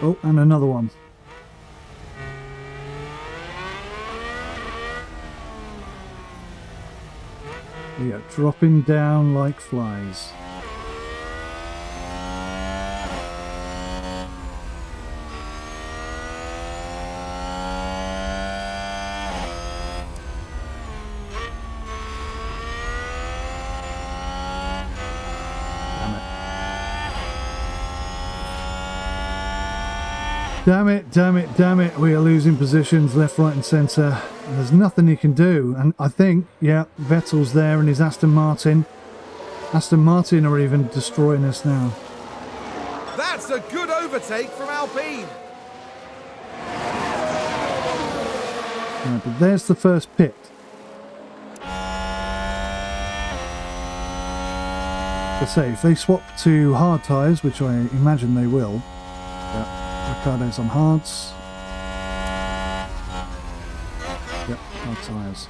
Oh, and another one. We are dropping down like flies. Damn it, damn it, damn it. We are losing positions left, right and centre. And there's nothing he can do. And I think, yeah, Vettel's there and his Aston Martin. Aston Martin are even destroying us now. That's a good overtake from Alpine. Right, but there's the first pit. Let's say if they swap to hard tyres, which I imagine they will. Yeah, Ricciardo's on hards. Yep, hard tyres.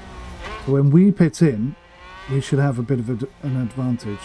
So when we pit in, we should have a bit of an advantage.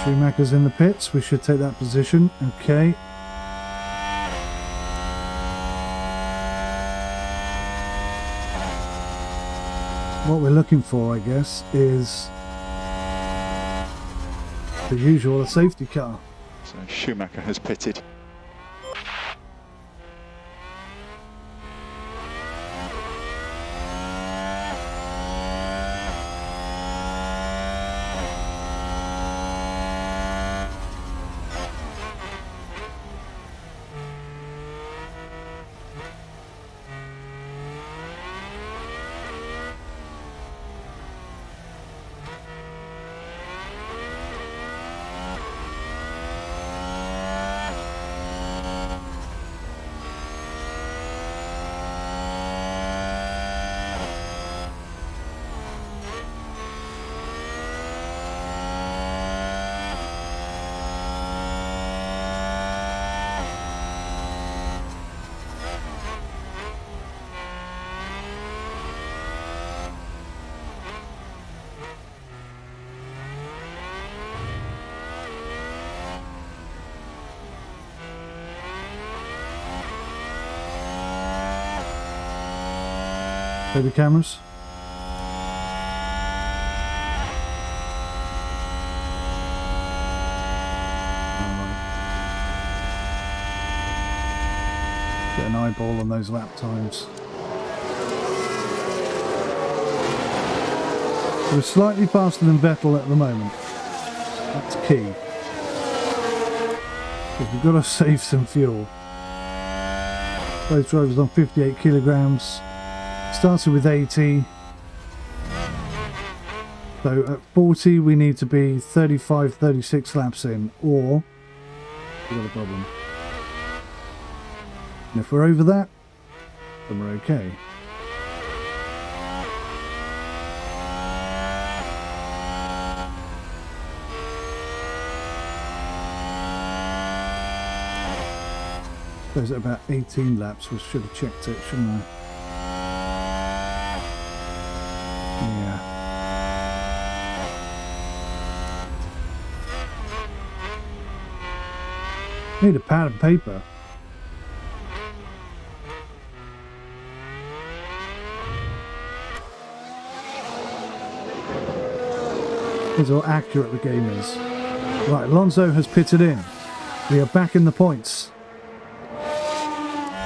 Schumacher's in the pits. We should take that position. Okay. What we're looking for, I guess, is the usual, a safety car. So Schumacher has pitted. Baby cameras. Get an eyeball on those lap times. We're slightly faster than Vettel at the moment. That's key. Because we've got to save some fuel. Both drivers on 58 kilograms. Started with 80. So at 40 we need to be 35, 36 laps in, or we've got a problem. And if we're over that, then we're okay. Goes at about 18 laps, we should have checked it, shouldn't I? Yeah. Need a pad and paper. Here's how accurate the game is. Right, Alonso has pitted in. We are back in the points.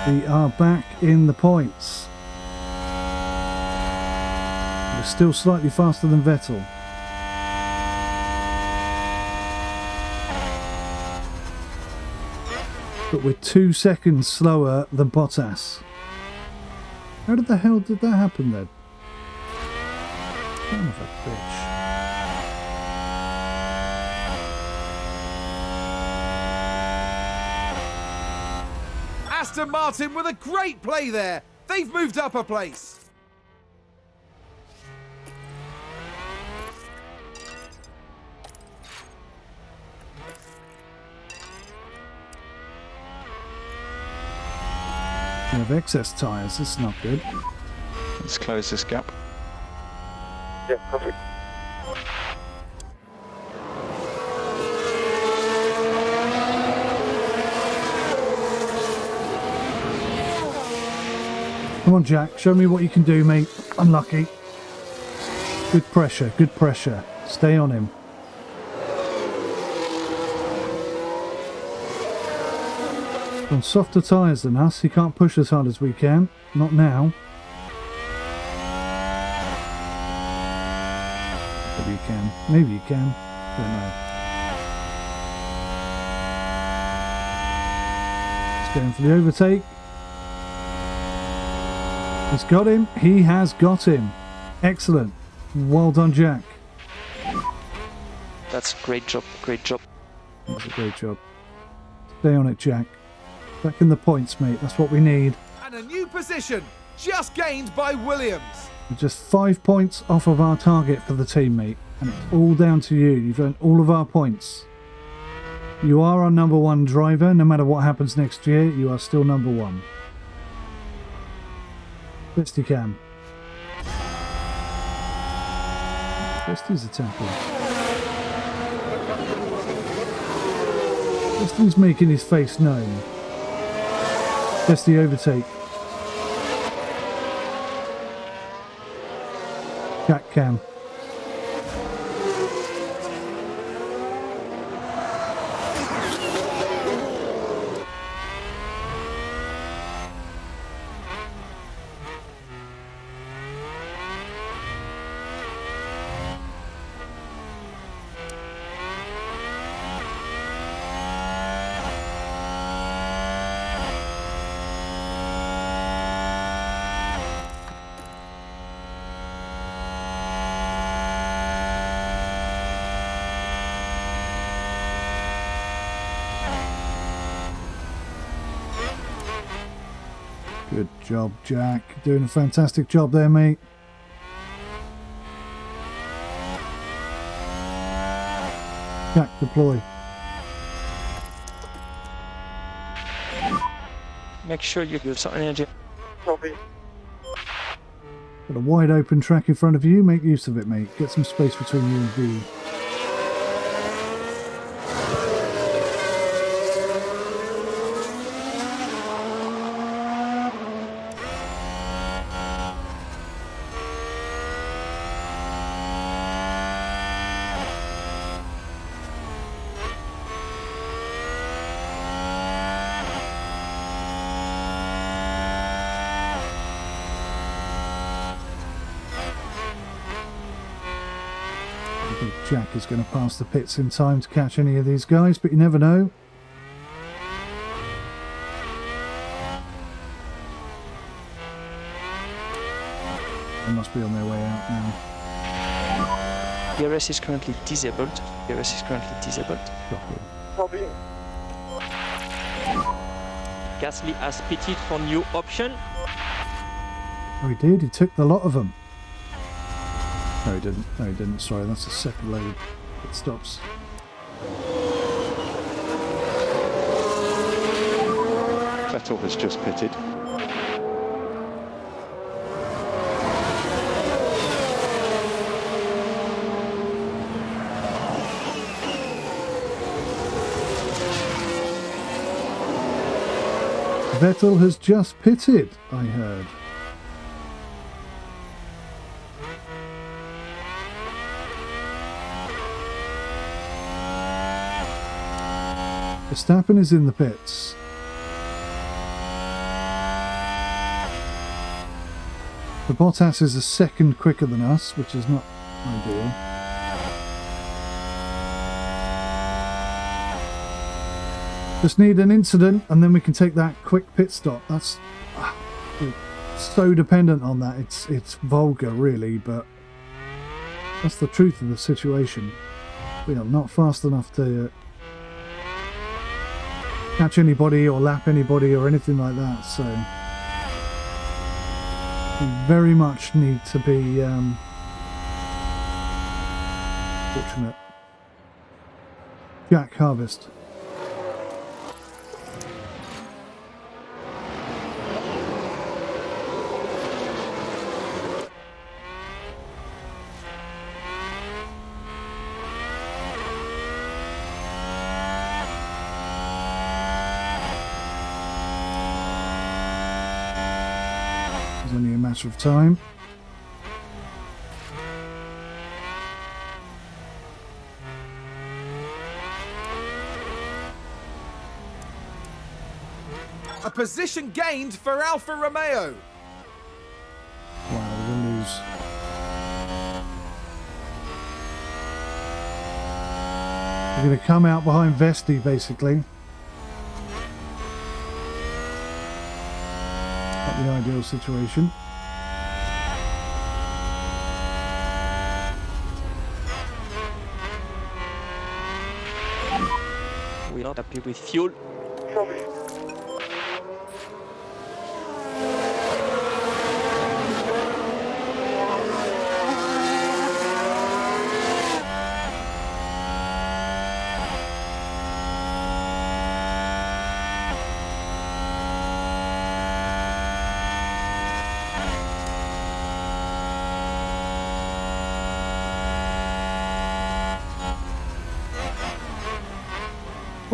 We are back in the points. We're still slightly faster than Vettel. But we're 2 seconds slower than Bottas. How the hell did that happen then? Son of a bitch. Aston Martin with a great play there. They've moved up a place. We have excess tyres. This is not good. Let's close this gap. Yeah, copy. Come on, Jack. Show me what you can do, mate. Unlucky. Good pressure. Good pressure. Stay on him. On softer tyres than us, he can't push as hard as we can. Not now. Maybe you can. Maybe you can. Don't know. He's going for the overtake. He's got him. He has got him. Excellent. Well done, Jack. That's great job, great job. That's a great job. Stay on it, Jack. Back in the points, mate. That's what we need. And a new position just gained by Williams. We're just 5 points off of our target for the team, mate. And it's all down to you. You've earned all of our points. You are our number one driver. No matter what happens next year, you are still number one. Best you can. Best he's attacking. Best he's making his face known. Best the overtake. Jack can. Good job, Jack. Doing a fantastic job there, mate. Jack, deploy. Make sure you give some energy. Copy. Got a wide open track in front of you. Make use of it, mate. Get some space between you and V. I think Jack is going to pass the pits in time to catch any of these guys, but you never know. They must be on their way out now. DRS is currently disabled. DRS is currently disabled. Copy. Gasly has pitted for new option. Oh, he did. He took the lot of them. No, he didn't. No, he didn't. Sorry, that's the second load. It stops. Vettel has just pitted. Vettel has just pitted, I heard. Verstappen is in the pits. The Bottas is a second quicker than us, which is not ideal. Just need an incident and then we can take that quick pit stop. That's we're so dependent on that. It's vulgar really, but that's the truth of the situation. We are not fast enough to catch anybody or lap anybody or anything like that. So we very much need to be fortunate. Jack Harvest. Only a matter of time. A position gained for Alfa Romeo. Wow, we'll lose. We're going to come out behind 𝗦𝘂𝗧𝐺𝗂𝗃 basically. Not the ideal situation. We're not happy with fuel. Copy.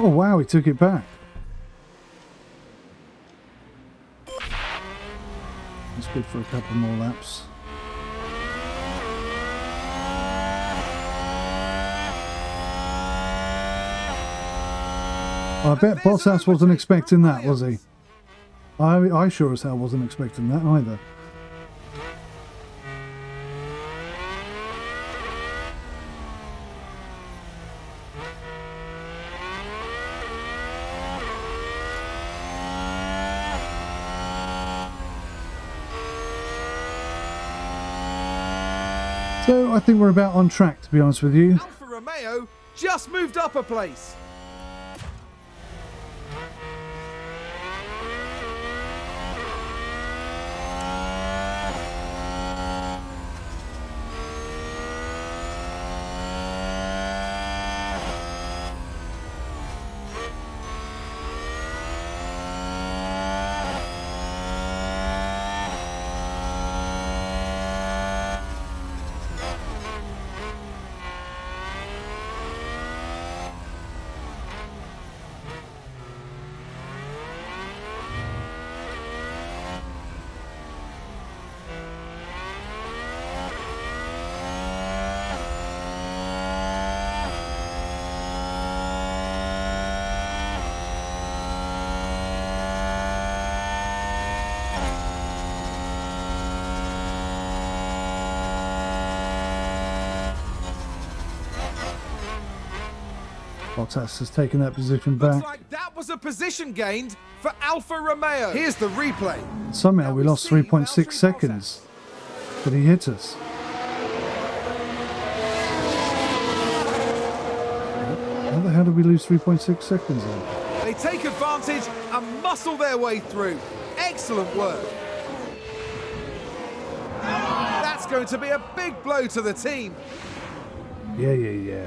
Oh wow, he took it back. That's good for a couple more laps. I bet Bottas wasn't expecting that, was he? I sure as hell wasn't expecting that either. So I think we're about on track, to be honest with you. Alfa Romeo just moved up a place. Bottas has taken that position Looks back. like that was a position gained for Alfa Romeo. Here's the replay. Somehow we lost 3.6 seconds, but he hit us. How the hell did we lose 3.6 seconds then? They take advantage and muscle their way through. Excellent work. That's going to be a big blow to the team. Yeah.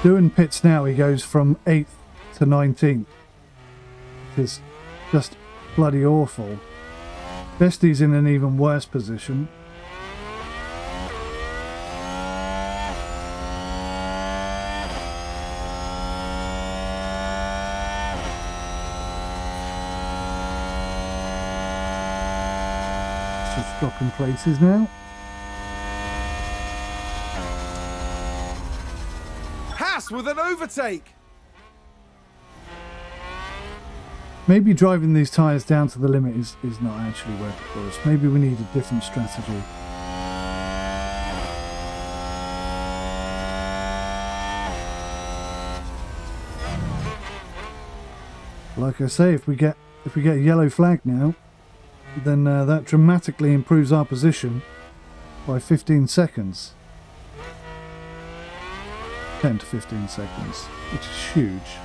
Doing pits now, he goes from 8th to 19th. It is just bloody awful. 𝗦𝘂𝗧𝐺𝗂𝗃's in an even worse position. It's just dropping places now. With an overtake. Maybe driving these tyres down to the limit is not actually working for us. Maybe we need a different strategy. Like I say, if we get a yellow flag now, then that dramatically improves our position by 15 seconds. 10 to 15 seconds, which is huge.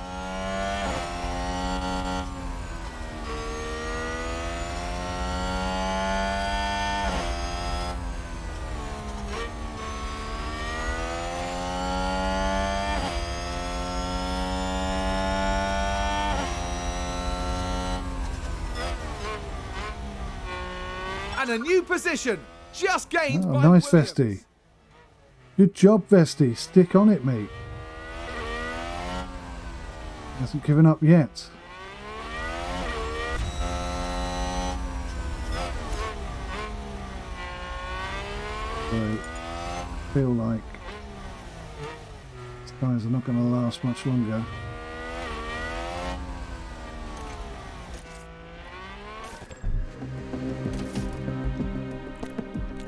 And a new position, just gained by Nice, Williams. 𝗦𝘂𝗧. Good job, 𝗦𝘂𝗧. Stick on it, mate. Hasn't given up yet. So, I feel like these tyres are not going to last much longer.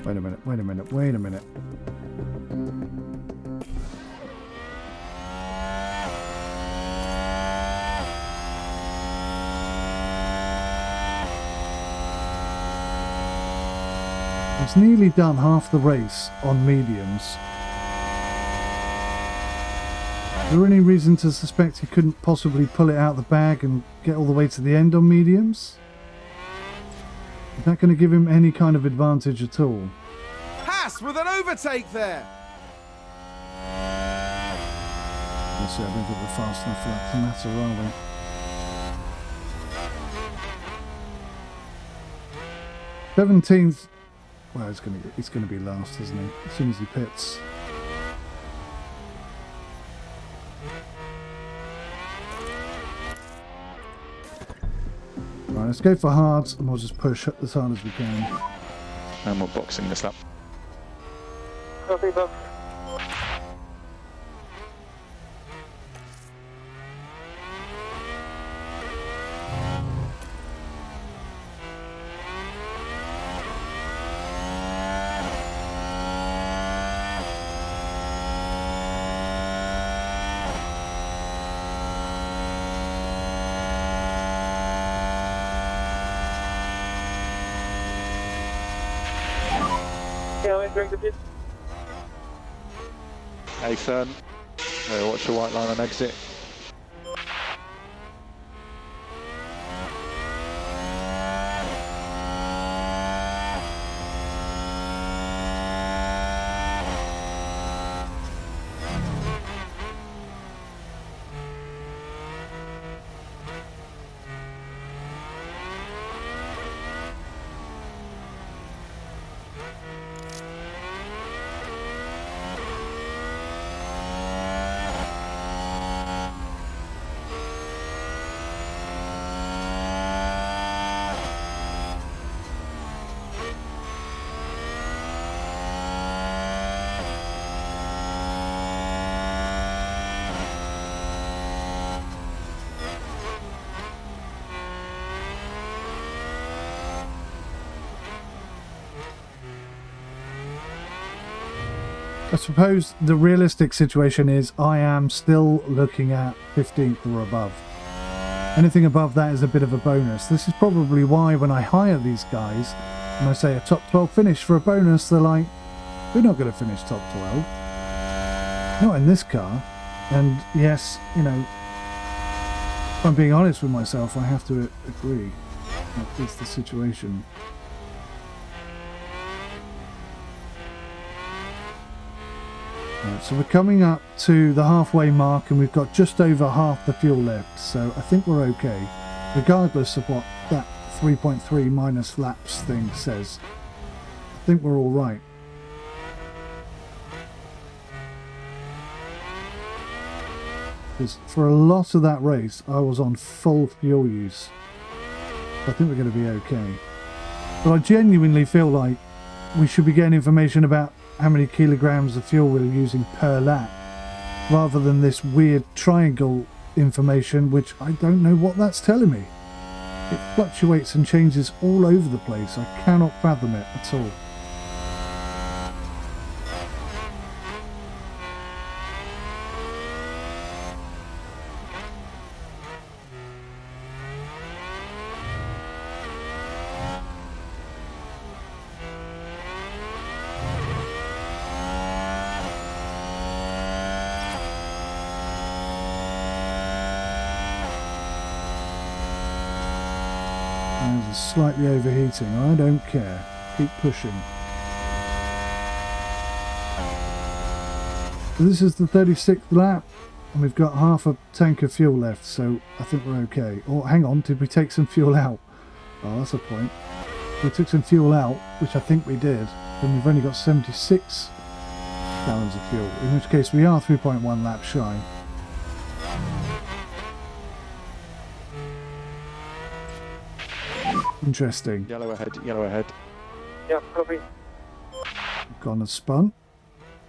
Wait a minute, wait a minute, wait a minute. He's nearly done half the race on mediums. Is there any reason to suspect he couldn't possibly pull it out of the bag and get all the way to the end on mediums? Is that going to give him any kind of advantage at all? Haas with an overtake there. Let's see, I don't think we're fast enough for that to matter, are we? 17th. Well, he's going to be last, isn't he? As soon as he pits. Right, let's go for hards, and we'll just push as hard as we can. And we're boxing this lap. Copy, box. Yeah, I'm entering the pit. 𝗦𝘂𝗧. Watch your white line on exit. I suppose the realistic situation is I am still looking at 15th or above. Anything above that is a bit of a bonus. This is probably why when I hire these guys and I say a top 12 finish for a bonus, they're like, we're not going to finish top 12. Not in this car. And yes, you know, if I'm being honest with myself, I have to agree. That is the situation. Right, so we're coming up to the halfway mark and we've got just over half the fuel left, so I think we're okay, regardless of what that 3.3 minus laps thing says. I think we're all right. Because for a lot of that race I was on full fuel use. I think we're going to be okay. But I genuinely feel like we should be getting information about how many kilograms of fuel we're using per lap, rather than this weird triangle information, which I don't know what that's telling me. It fluctuates and changes all over the place. I cannot fathom it at all. Slightly overheating. I don't care. Keep pushing. So this is the 36th lap, and we've got half a tank of fuel left, so I think we're okay. Oh, hang on, did we take some fuel out? Oh, that's a point. We took some fuel out, which I think we did, then we've only got 76 gallons of fuel, in which case we are 3.1 laps shy. Interesting. Yellow ahead, yellow ahead. Yeah, copy. Gone and spun.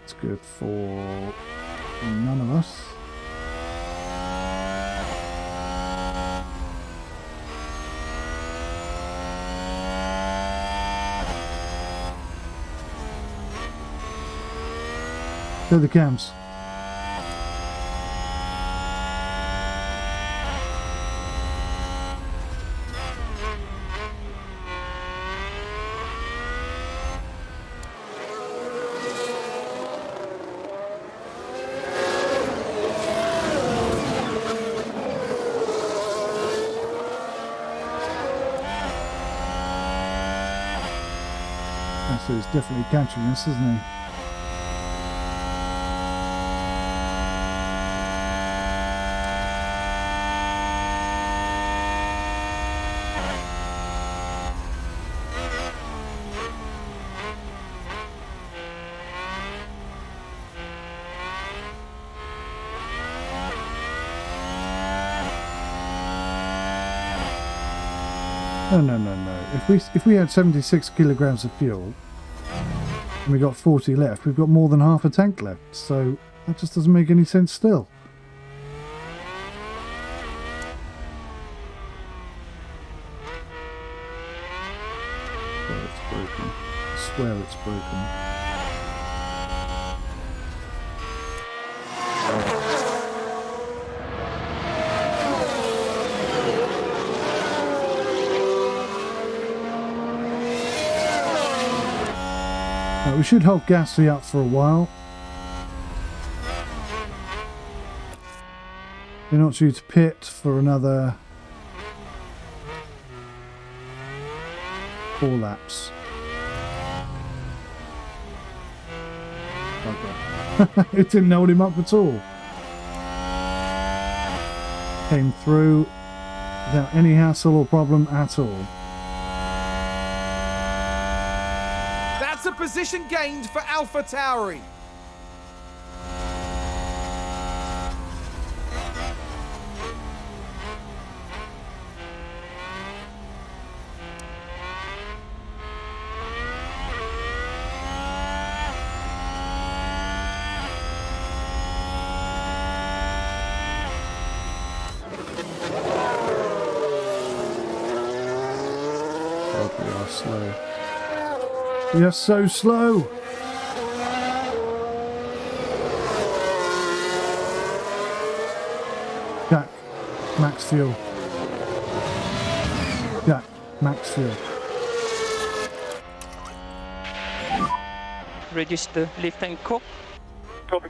It's good for none of us. Go the cams. So he's definitely catching us, isn't he? No. If we had 76 kilograms of fuel and we got 40 left, we've got more than half a tank left, so that just doesn't make any sense still. It's broken. I swear it's broken. We should hold 𝐃𝐨𝐧𝐚𝐭𝐢𝐿 up for a while. We're not due to pit for another 4 laps. Okay. It didn't hold him up at all. Came through without any hassle or problem at all. A position gained for 𝗦𝘂𝗬𝗀𝗄𝐺. God, we are slow. We are so slow. Jack, max fuel. Jack, max fuel. Reduce the lift and core. Copy.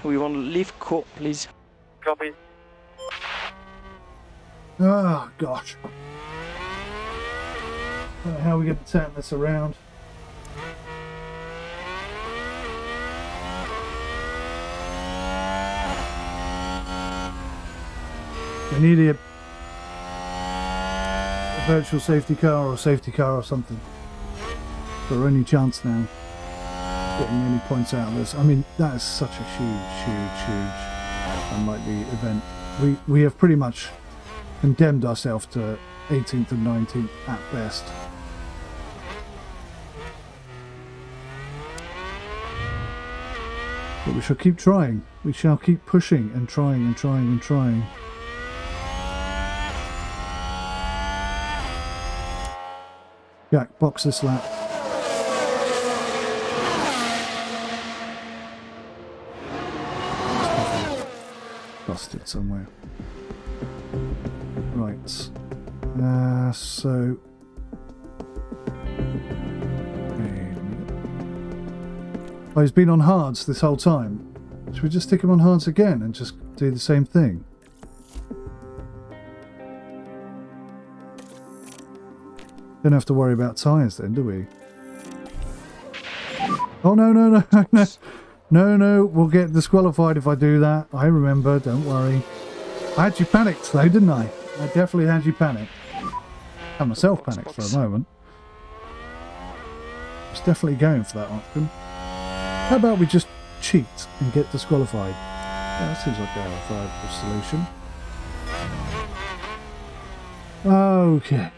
we want to leave 𝗂𝐳, please. Copy. Oh, gosh. How are we going to turn this around? We need a virtual safety car or safety car or something. It's our only chance now. Getting any points out of this. I mean, that is such a huge unlikely event. We have pretty much condemned ourselves to 18th and 19th at best. But we shall keep trying. We shall keep pushing and trying and trying and trying. Jack, box this lap. Busted somewhere. Right. So... Oh, he's been on hards this whole time. Should we just stick him on hards again and just do the same thing? Don't have to worry about tyres then, do we? Oh, no, we'll get disqualified if I do that. I remember, don't worry. I had you panicked though, didn't I? I definitely had you panicked. I had myself panicked for a moment. I was definitely going for that option. How about we just cheat and get disqualified? Yeah, that seems like a viable solution. Okay.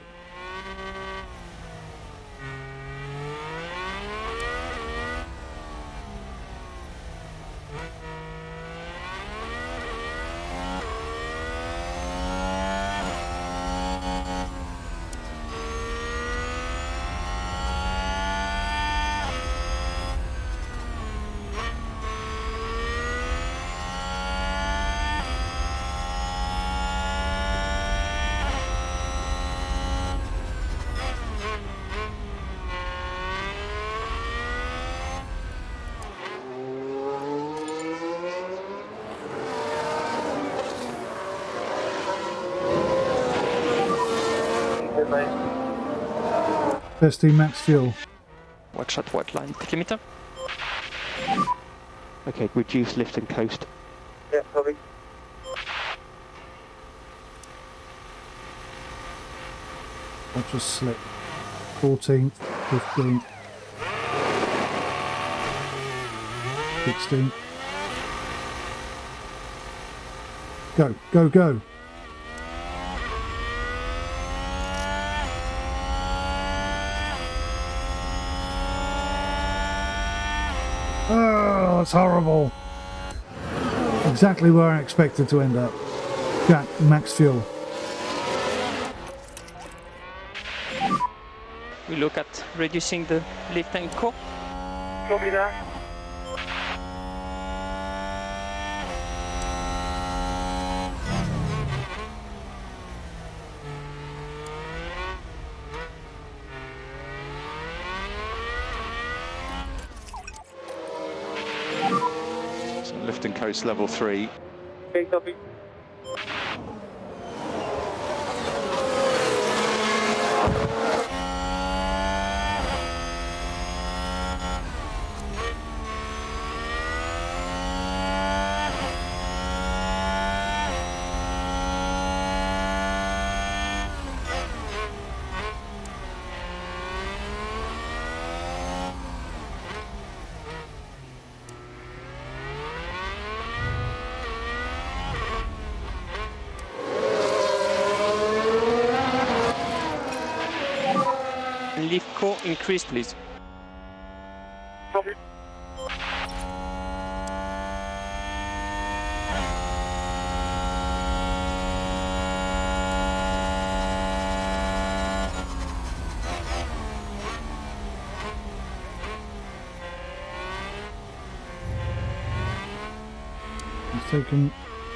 Testing max fuel. Watch at white line. Kilometer. Okay, reduce lift and coast. Yeah, copy. Watch us slip. 14th, 15th, 16th. Go, go, go. Oh, it's horrible. Exactly where I expected to end up. Jack, max fuel. We look at reducing the lift and 𝗂𝐳. Copy that. So lift and coast level 3. Okay, copy. Leave 𝗂𝐳 increase, please. Copy.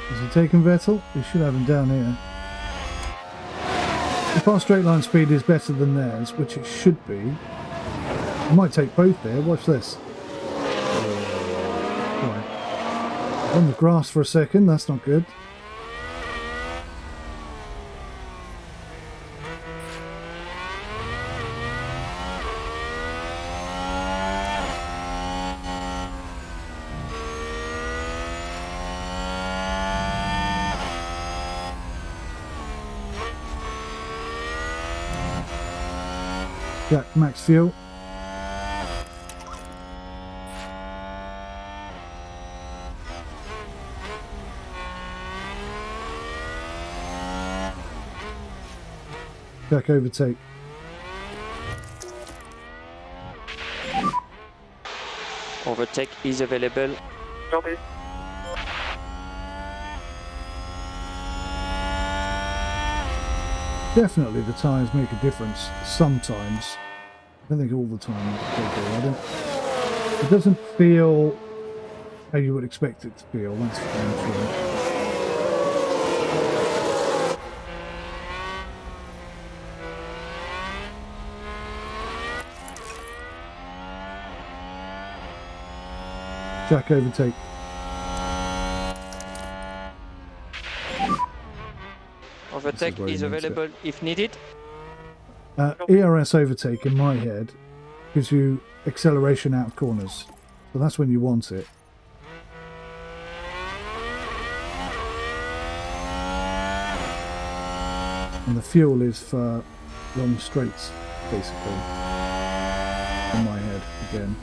Has he taken Vettel? We should have him down here. If our straight line speed is better than theirs, which it should be, I might take both there. Watch this. Right. On the grass for a second, that's not good. Yeah, max fuel. Jack overtake. Overtake is available. Copy. Definitely the tyres make a difference sometimes. I don't think all the time they do. It doesn't feel how you would expect it to feel, that's for damn sure. Jack overtake. Overtake where is you need to- available if needed. ERS overtake in my head gives you acceleration out of corners, so that's when you want it. And the fuel is for long straights, basically. In my head again.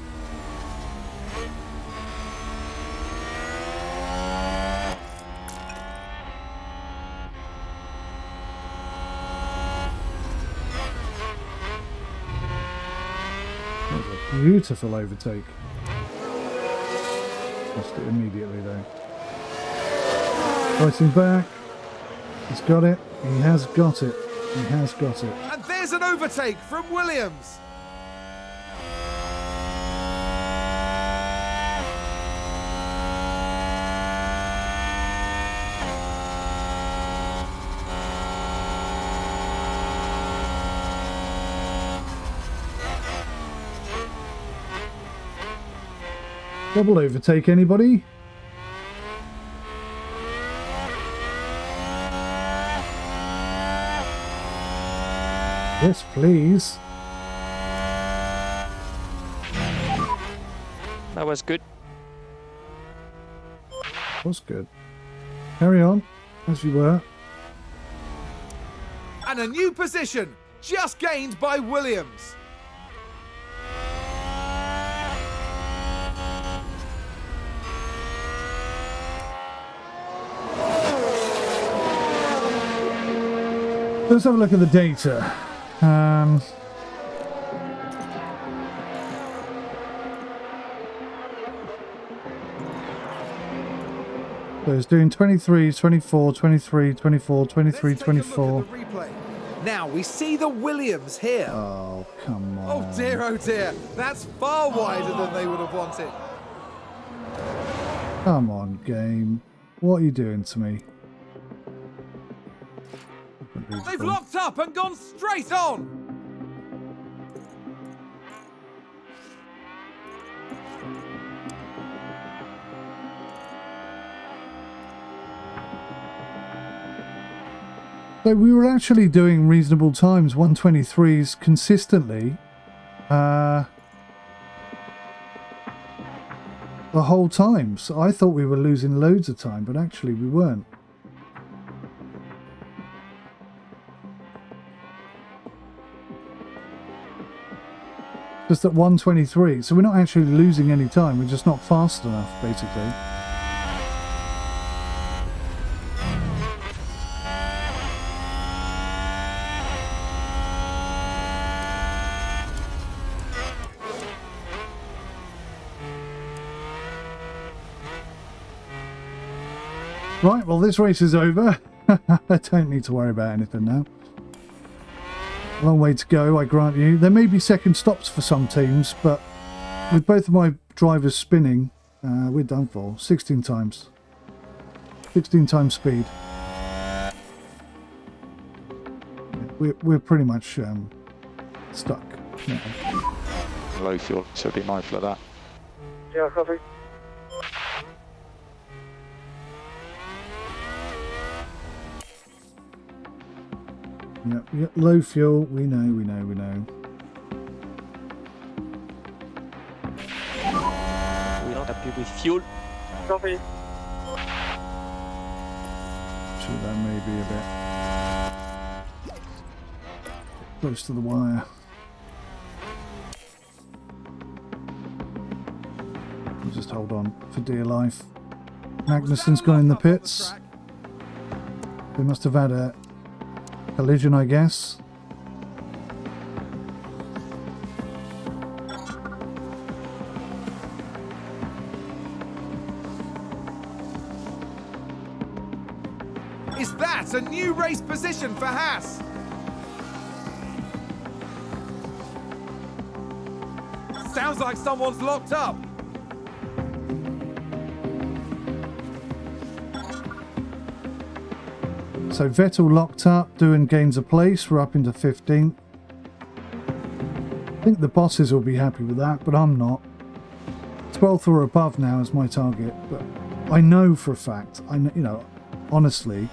Beautiful overtake. Lost it immediately though. Fighting back. He's got it. He has got it. He has got it. And there's an overtake from Williams. Double overtake, anybody? Yes, please. That was good. Was good. Carry on, as you were. And a new position, just gained by Williams. Let's have a look at the data. So it's doing 23, 24, 23, 24, 23, Let's take a look 24. at the replay. Now we see the Williams here. Oh, come on. Oh dear, that's far wider than they would have wanted. Come on, game. What are you doing to me? They've locked up and gone straight on. So we were actually doing reasonable times, 123s consistently. The whole time. So I thought we were losing loads of time, but actually we weren't. Just at 123, so we're not actually losing any time, we're just not fast enough, basically. Right, well this race is over. I don't need to worry about anything now. Long way to go, I grant you. There may be second stops for some teams, but with both of my drivers spinning, we're done for. 16 times. 16 times speed. We're pretty much stuck now. Low fuel, so be mindful of that. Yeah, copy. Yep, low fuel. We know, we know, we know. We're not happy with fuel. Copy. Actually, that may be a bit close to the wire. We'll just hold on for dear life. Magnussen's gone in the pits. They must have had a collision, I guess. Is that a new race position for Haas? Sounds like someone's locked up. So Vettel locked up, doing gains a place. We're up into 15th. I think the bosses will be happy with that, but I'm not. 12th or above now is my target, but I know for a fact, honestly,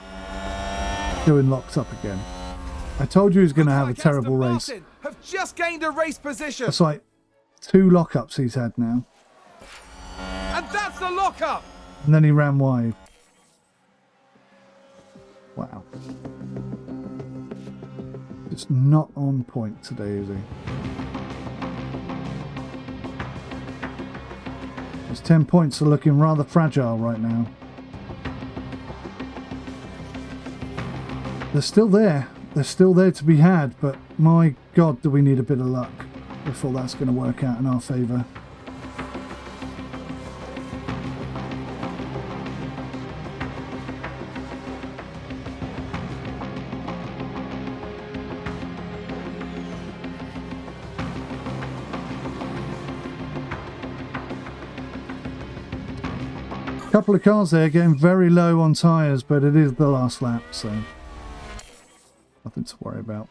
doing locked up again. I told you he was going to have a terrible race. Have just gained a race position. That's like 2 lockups he's had now. And that's the lockup. And then he ran wide. Wow. It's not on point today, is he? His 10 points are looking rather fragile right now. They're still there. They're still there to be had, but my God, do we need a bit of luck before that's going to work out in our favour. Couple of cars there getting very low on tyres, but it is the last lap, so nothing to worry about.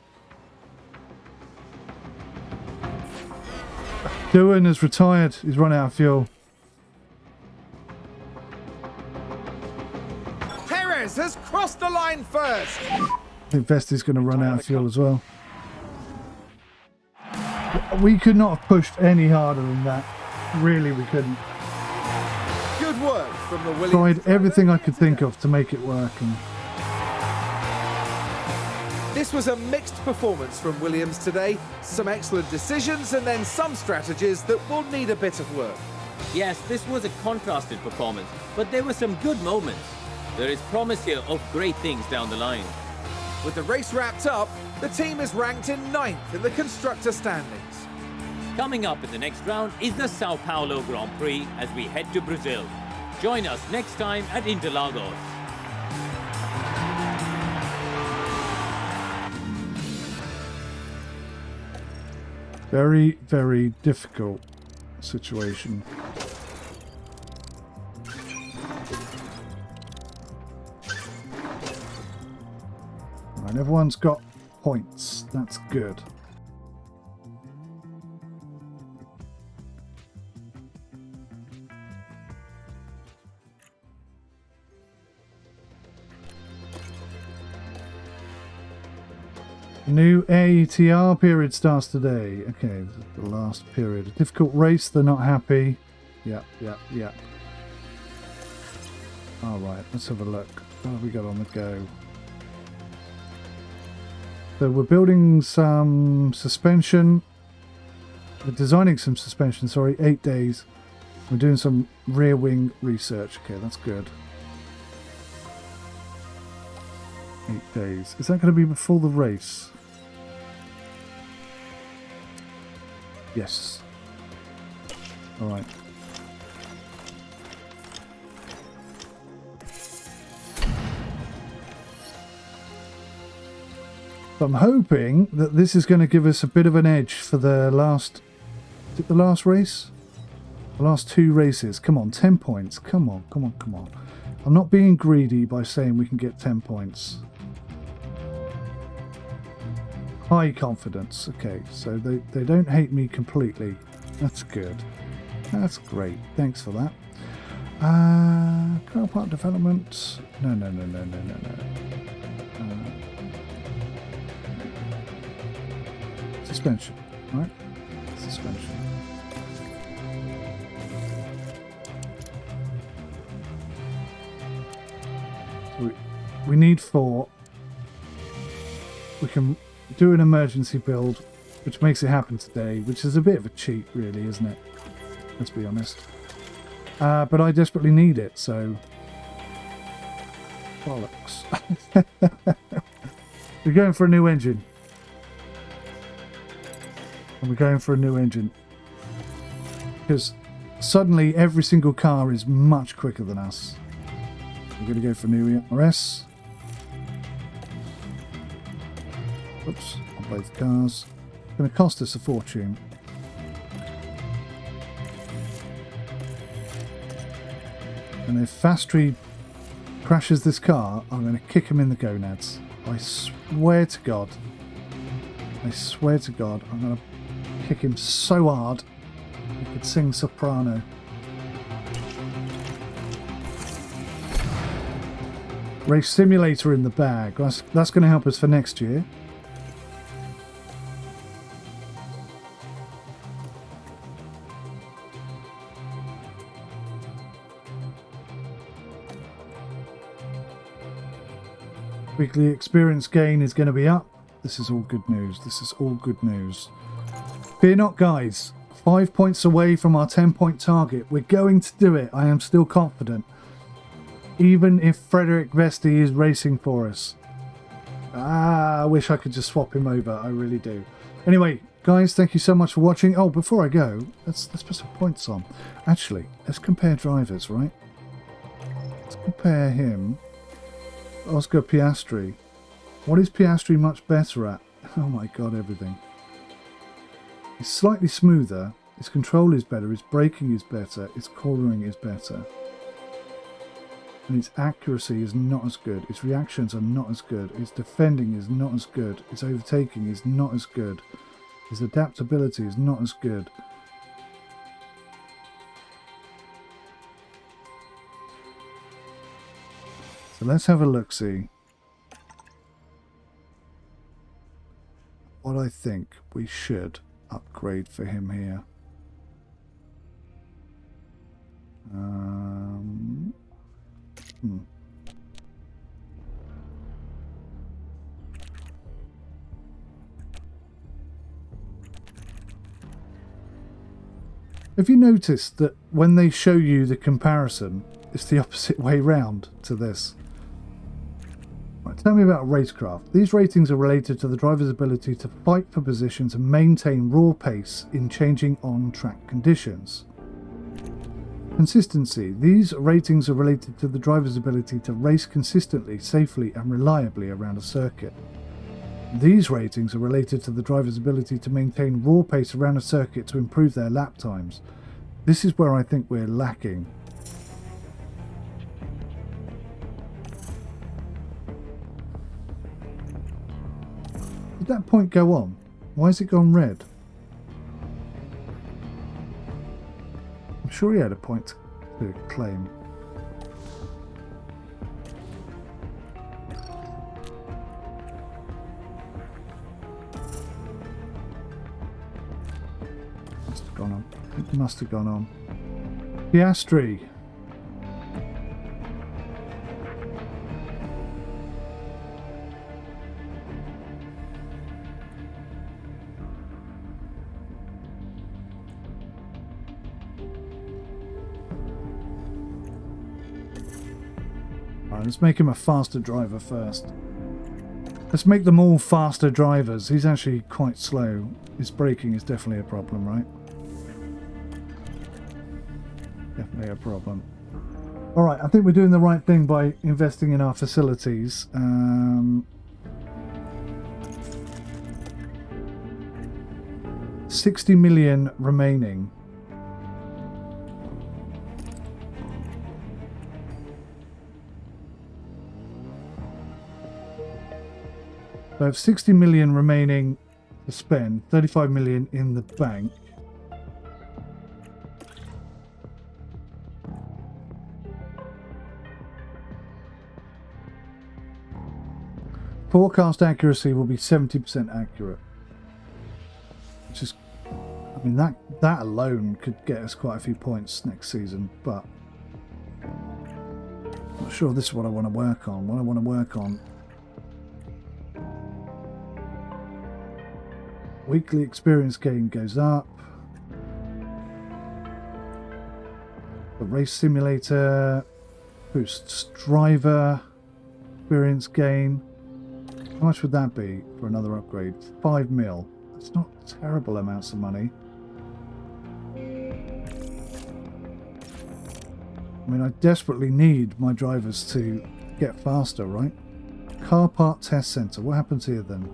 Doohan has retired. He's run out of fuel. Perez has crossed the line first. I think Vesti's going to run out of fuel as well. We could not have pushed any harder than that. Really, we couldn't. Good work from the Williams. Tried everything I could think of to make it work. And this was a mixed performance from Williams today. Some excellent decisions and then some strategies that will need a bit of work. Yes, this was a contrasted performance, but there were some good moments. There is promise here of great things down the line. With the race wrapped up, the team is ranked in 9th in the constructor standings. Coming up in the next round is the Sao Paulo Grand Prix as we head to Brazil. Join us next time at Interlagos. very, very difficult situation. Right, everyone's got points. That's good. New AETR period starts today. Okay, this is the last period. A difficult race, they're not happy. Yep. Alright, let's have a look. What have we got on the go? So we're building some suspension. We're designing some suspension, sorry, 8 days. We're doing some rear wing research. Okay, that's good. 8 days. Is that going to be before the race? Yes. All right. So I'm hoping that this is going to give us a bit of an edge for the last... Is it the last race? The last 2 races. Come on, 10 points. Come on. I'm not being greedy by saying we can get 10 points. High confidence. Okay, so they don't hate me completely. That's good. That's great. Thanks for that. Car park development. No. suspension, right? Suspension. So we need 4. We can do an emergency build, which makes it happen today, which is a bit of a cheat, really, isn't it? Let's be honest. But I desperately need it, so... bollocks. We're going for a new engine. And we're going for a new engine. Because suddenly every single car is much quicker than us. We're going to go for new ERS. Oops, on both cars. It's going to cost us a fortune. And if Fastry crashes this car, I'm going to kick him in the gonads. I swear to God. I swear to God, I'm going to kick him so hard he could sing soprano. Race simulator in the bag. That's going to help us for next year. Weekly experience gain is going to be up. This is all good news. This is all good news. Fear not, guys. 5 points away from our 10-point target. We're going to do it. I am still confident. Even if 𝗦𝘂𝗧𝐬𝗂𝗏 𝗬ście is racing for us. I wish I could just swap him over. I really do. Anyway, guys, thank you so much for watching. Oh, before I go, let's put some points on. Actually, let's compare drivers, right? Let's compare him. Oscar Piastri. What is Piastri much better at? Oh my God, everything. He's slightly smoother. His control is better. His braking is better. His cornering is better. And his accuracy is not as good. His reactions are not as good. His defending is not as good. His overtaking is not as good. His adaptability is not as good. So let's have a look-see. What I think we should upgrade for him here. Have you noticed that when they show you the comparison, it's the opposite way round to this? Right, tell me about racecraft. These ratings are related to the driver's ability to fight for positions and maintain raw pace in changing on-track conditions. Consistency. These ratings are related to the driver's ability to race consistently, safely and reliably around a circuit. These ratings are related to the driver's ability to maintain raw pace around a circuit to improve their lap times. This is where I think we're lacking. Did that point go on? Why has it gone red? I'm sure he had a point to claim. Must have gone on. It must have gone on. Piastri. Let's make him a faster driver first. Let's make them all faster drivers. He's actually quite slow. His braking is definitely a problem, right? Definitely a problem. Alright, I think we're doing the right thing by investing in our facilities. 60 million remaining. So I have 60 million remaining to spend, 35 million in the bank. Forecast accuracy will be 70% accurate. which is, I mean, that alone could get us quite a few points next season, but I'm not sure this is what I want to work on. What I want to work on, weekly experience gain goes up. The race simulator boosts driver experience gain. How much would that be for another upgrade? 5 mil. That's not terrible amounts of money. I mean, I desperately need my drivers to get faster, right? Car part test center. What happens here then?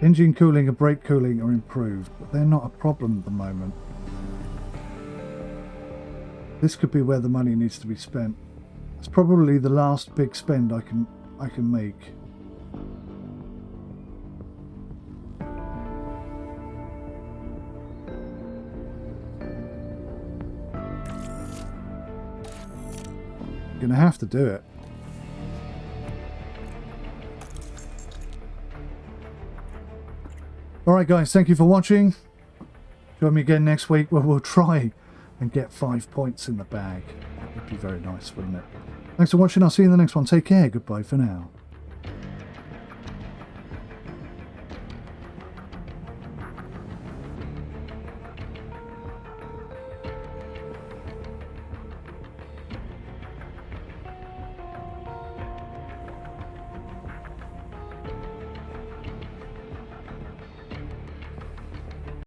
Engine cooling and brake cooling are improved, but they're not a problem at the moment. This could be where the money needs to be spent. It's probably the last big spend I can make. I'm gonna have to do it. Alright guys, thank you for watching. Join me again next week where we'll try and get 5 points in the bag. That would be very nice, wouldn't it? Thanks for watching. I'll see you in the next one. Take care. Goodbye for now.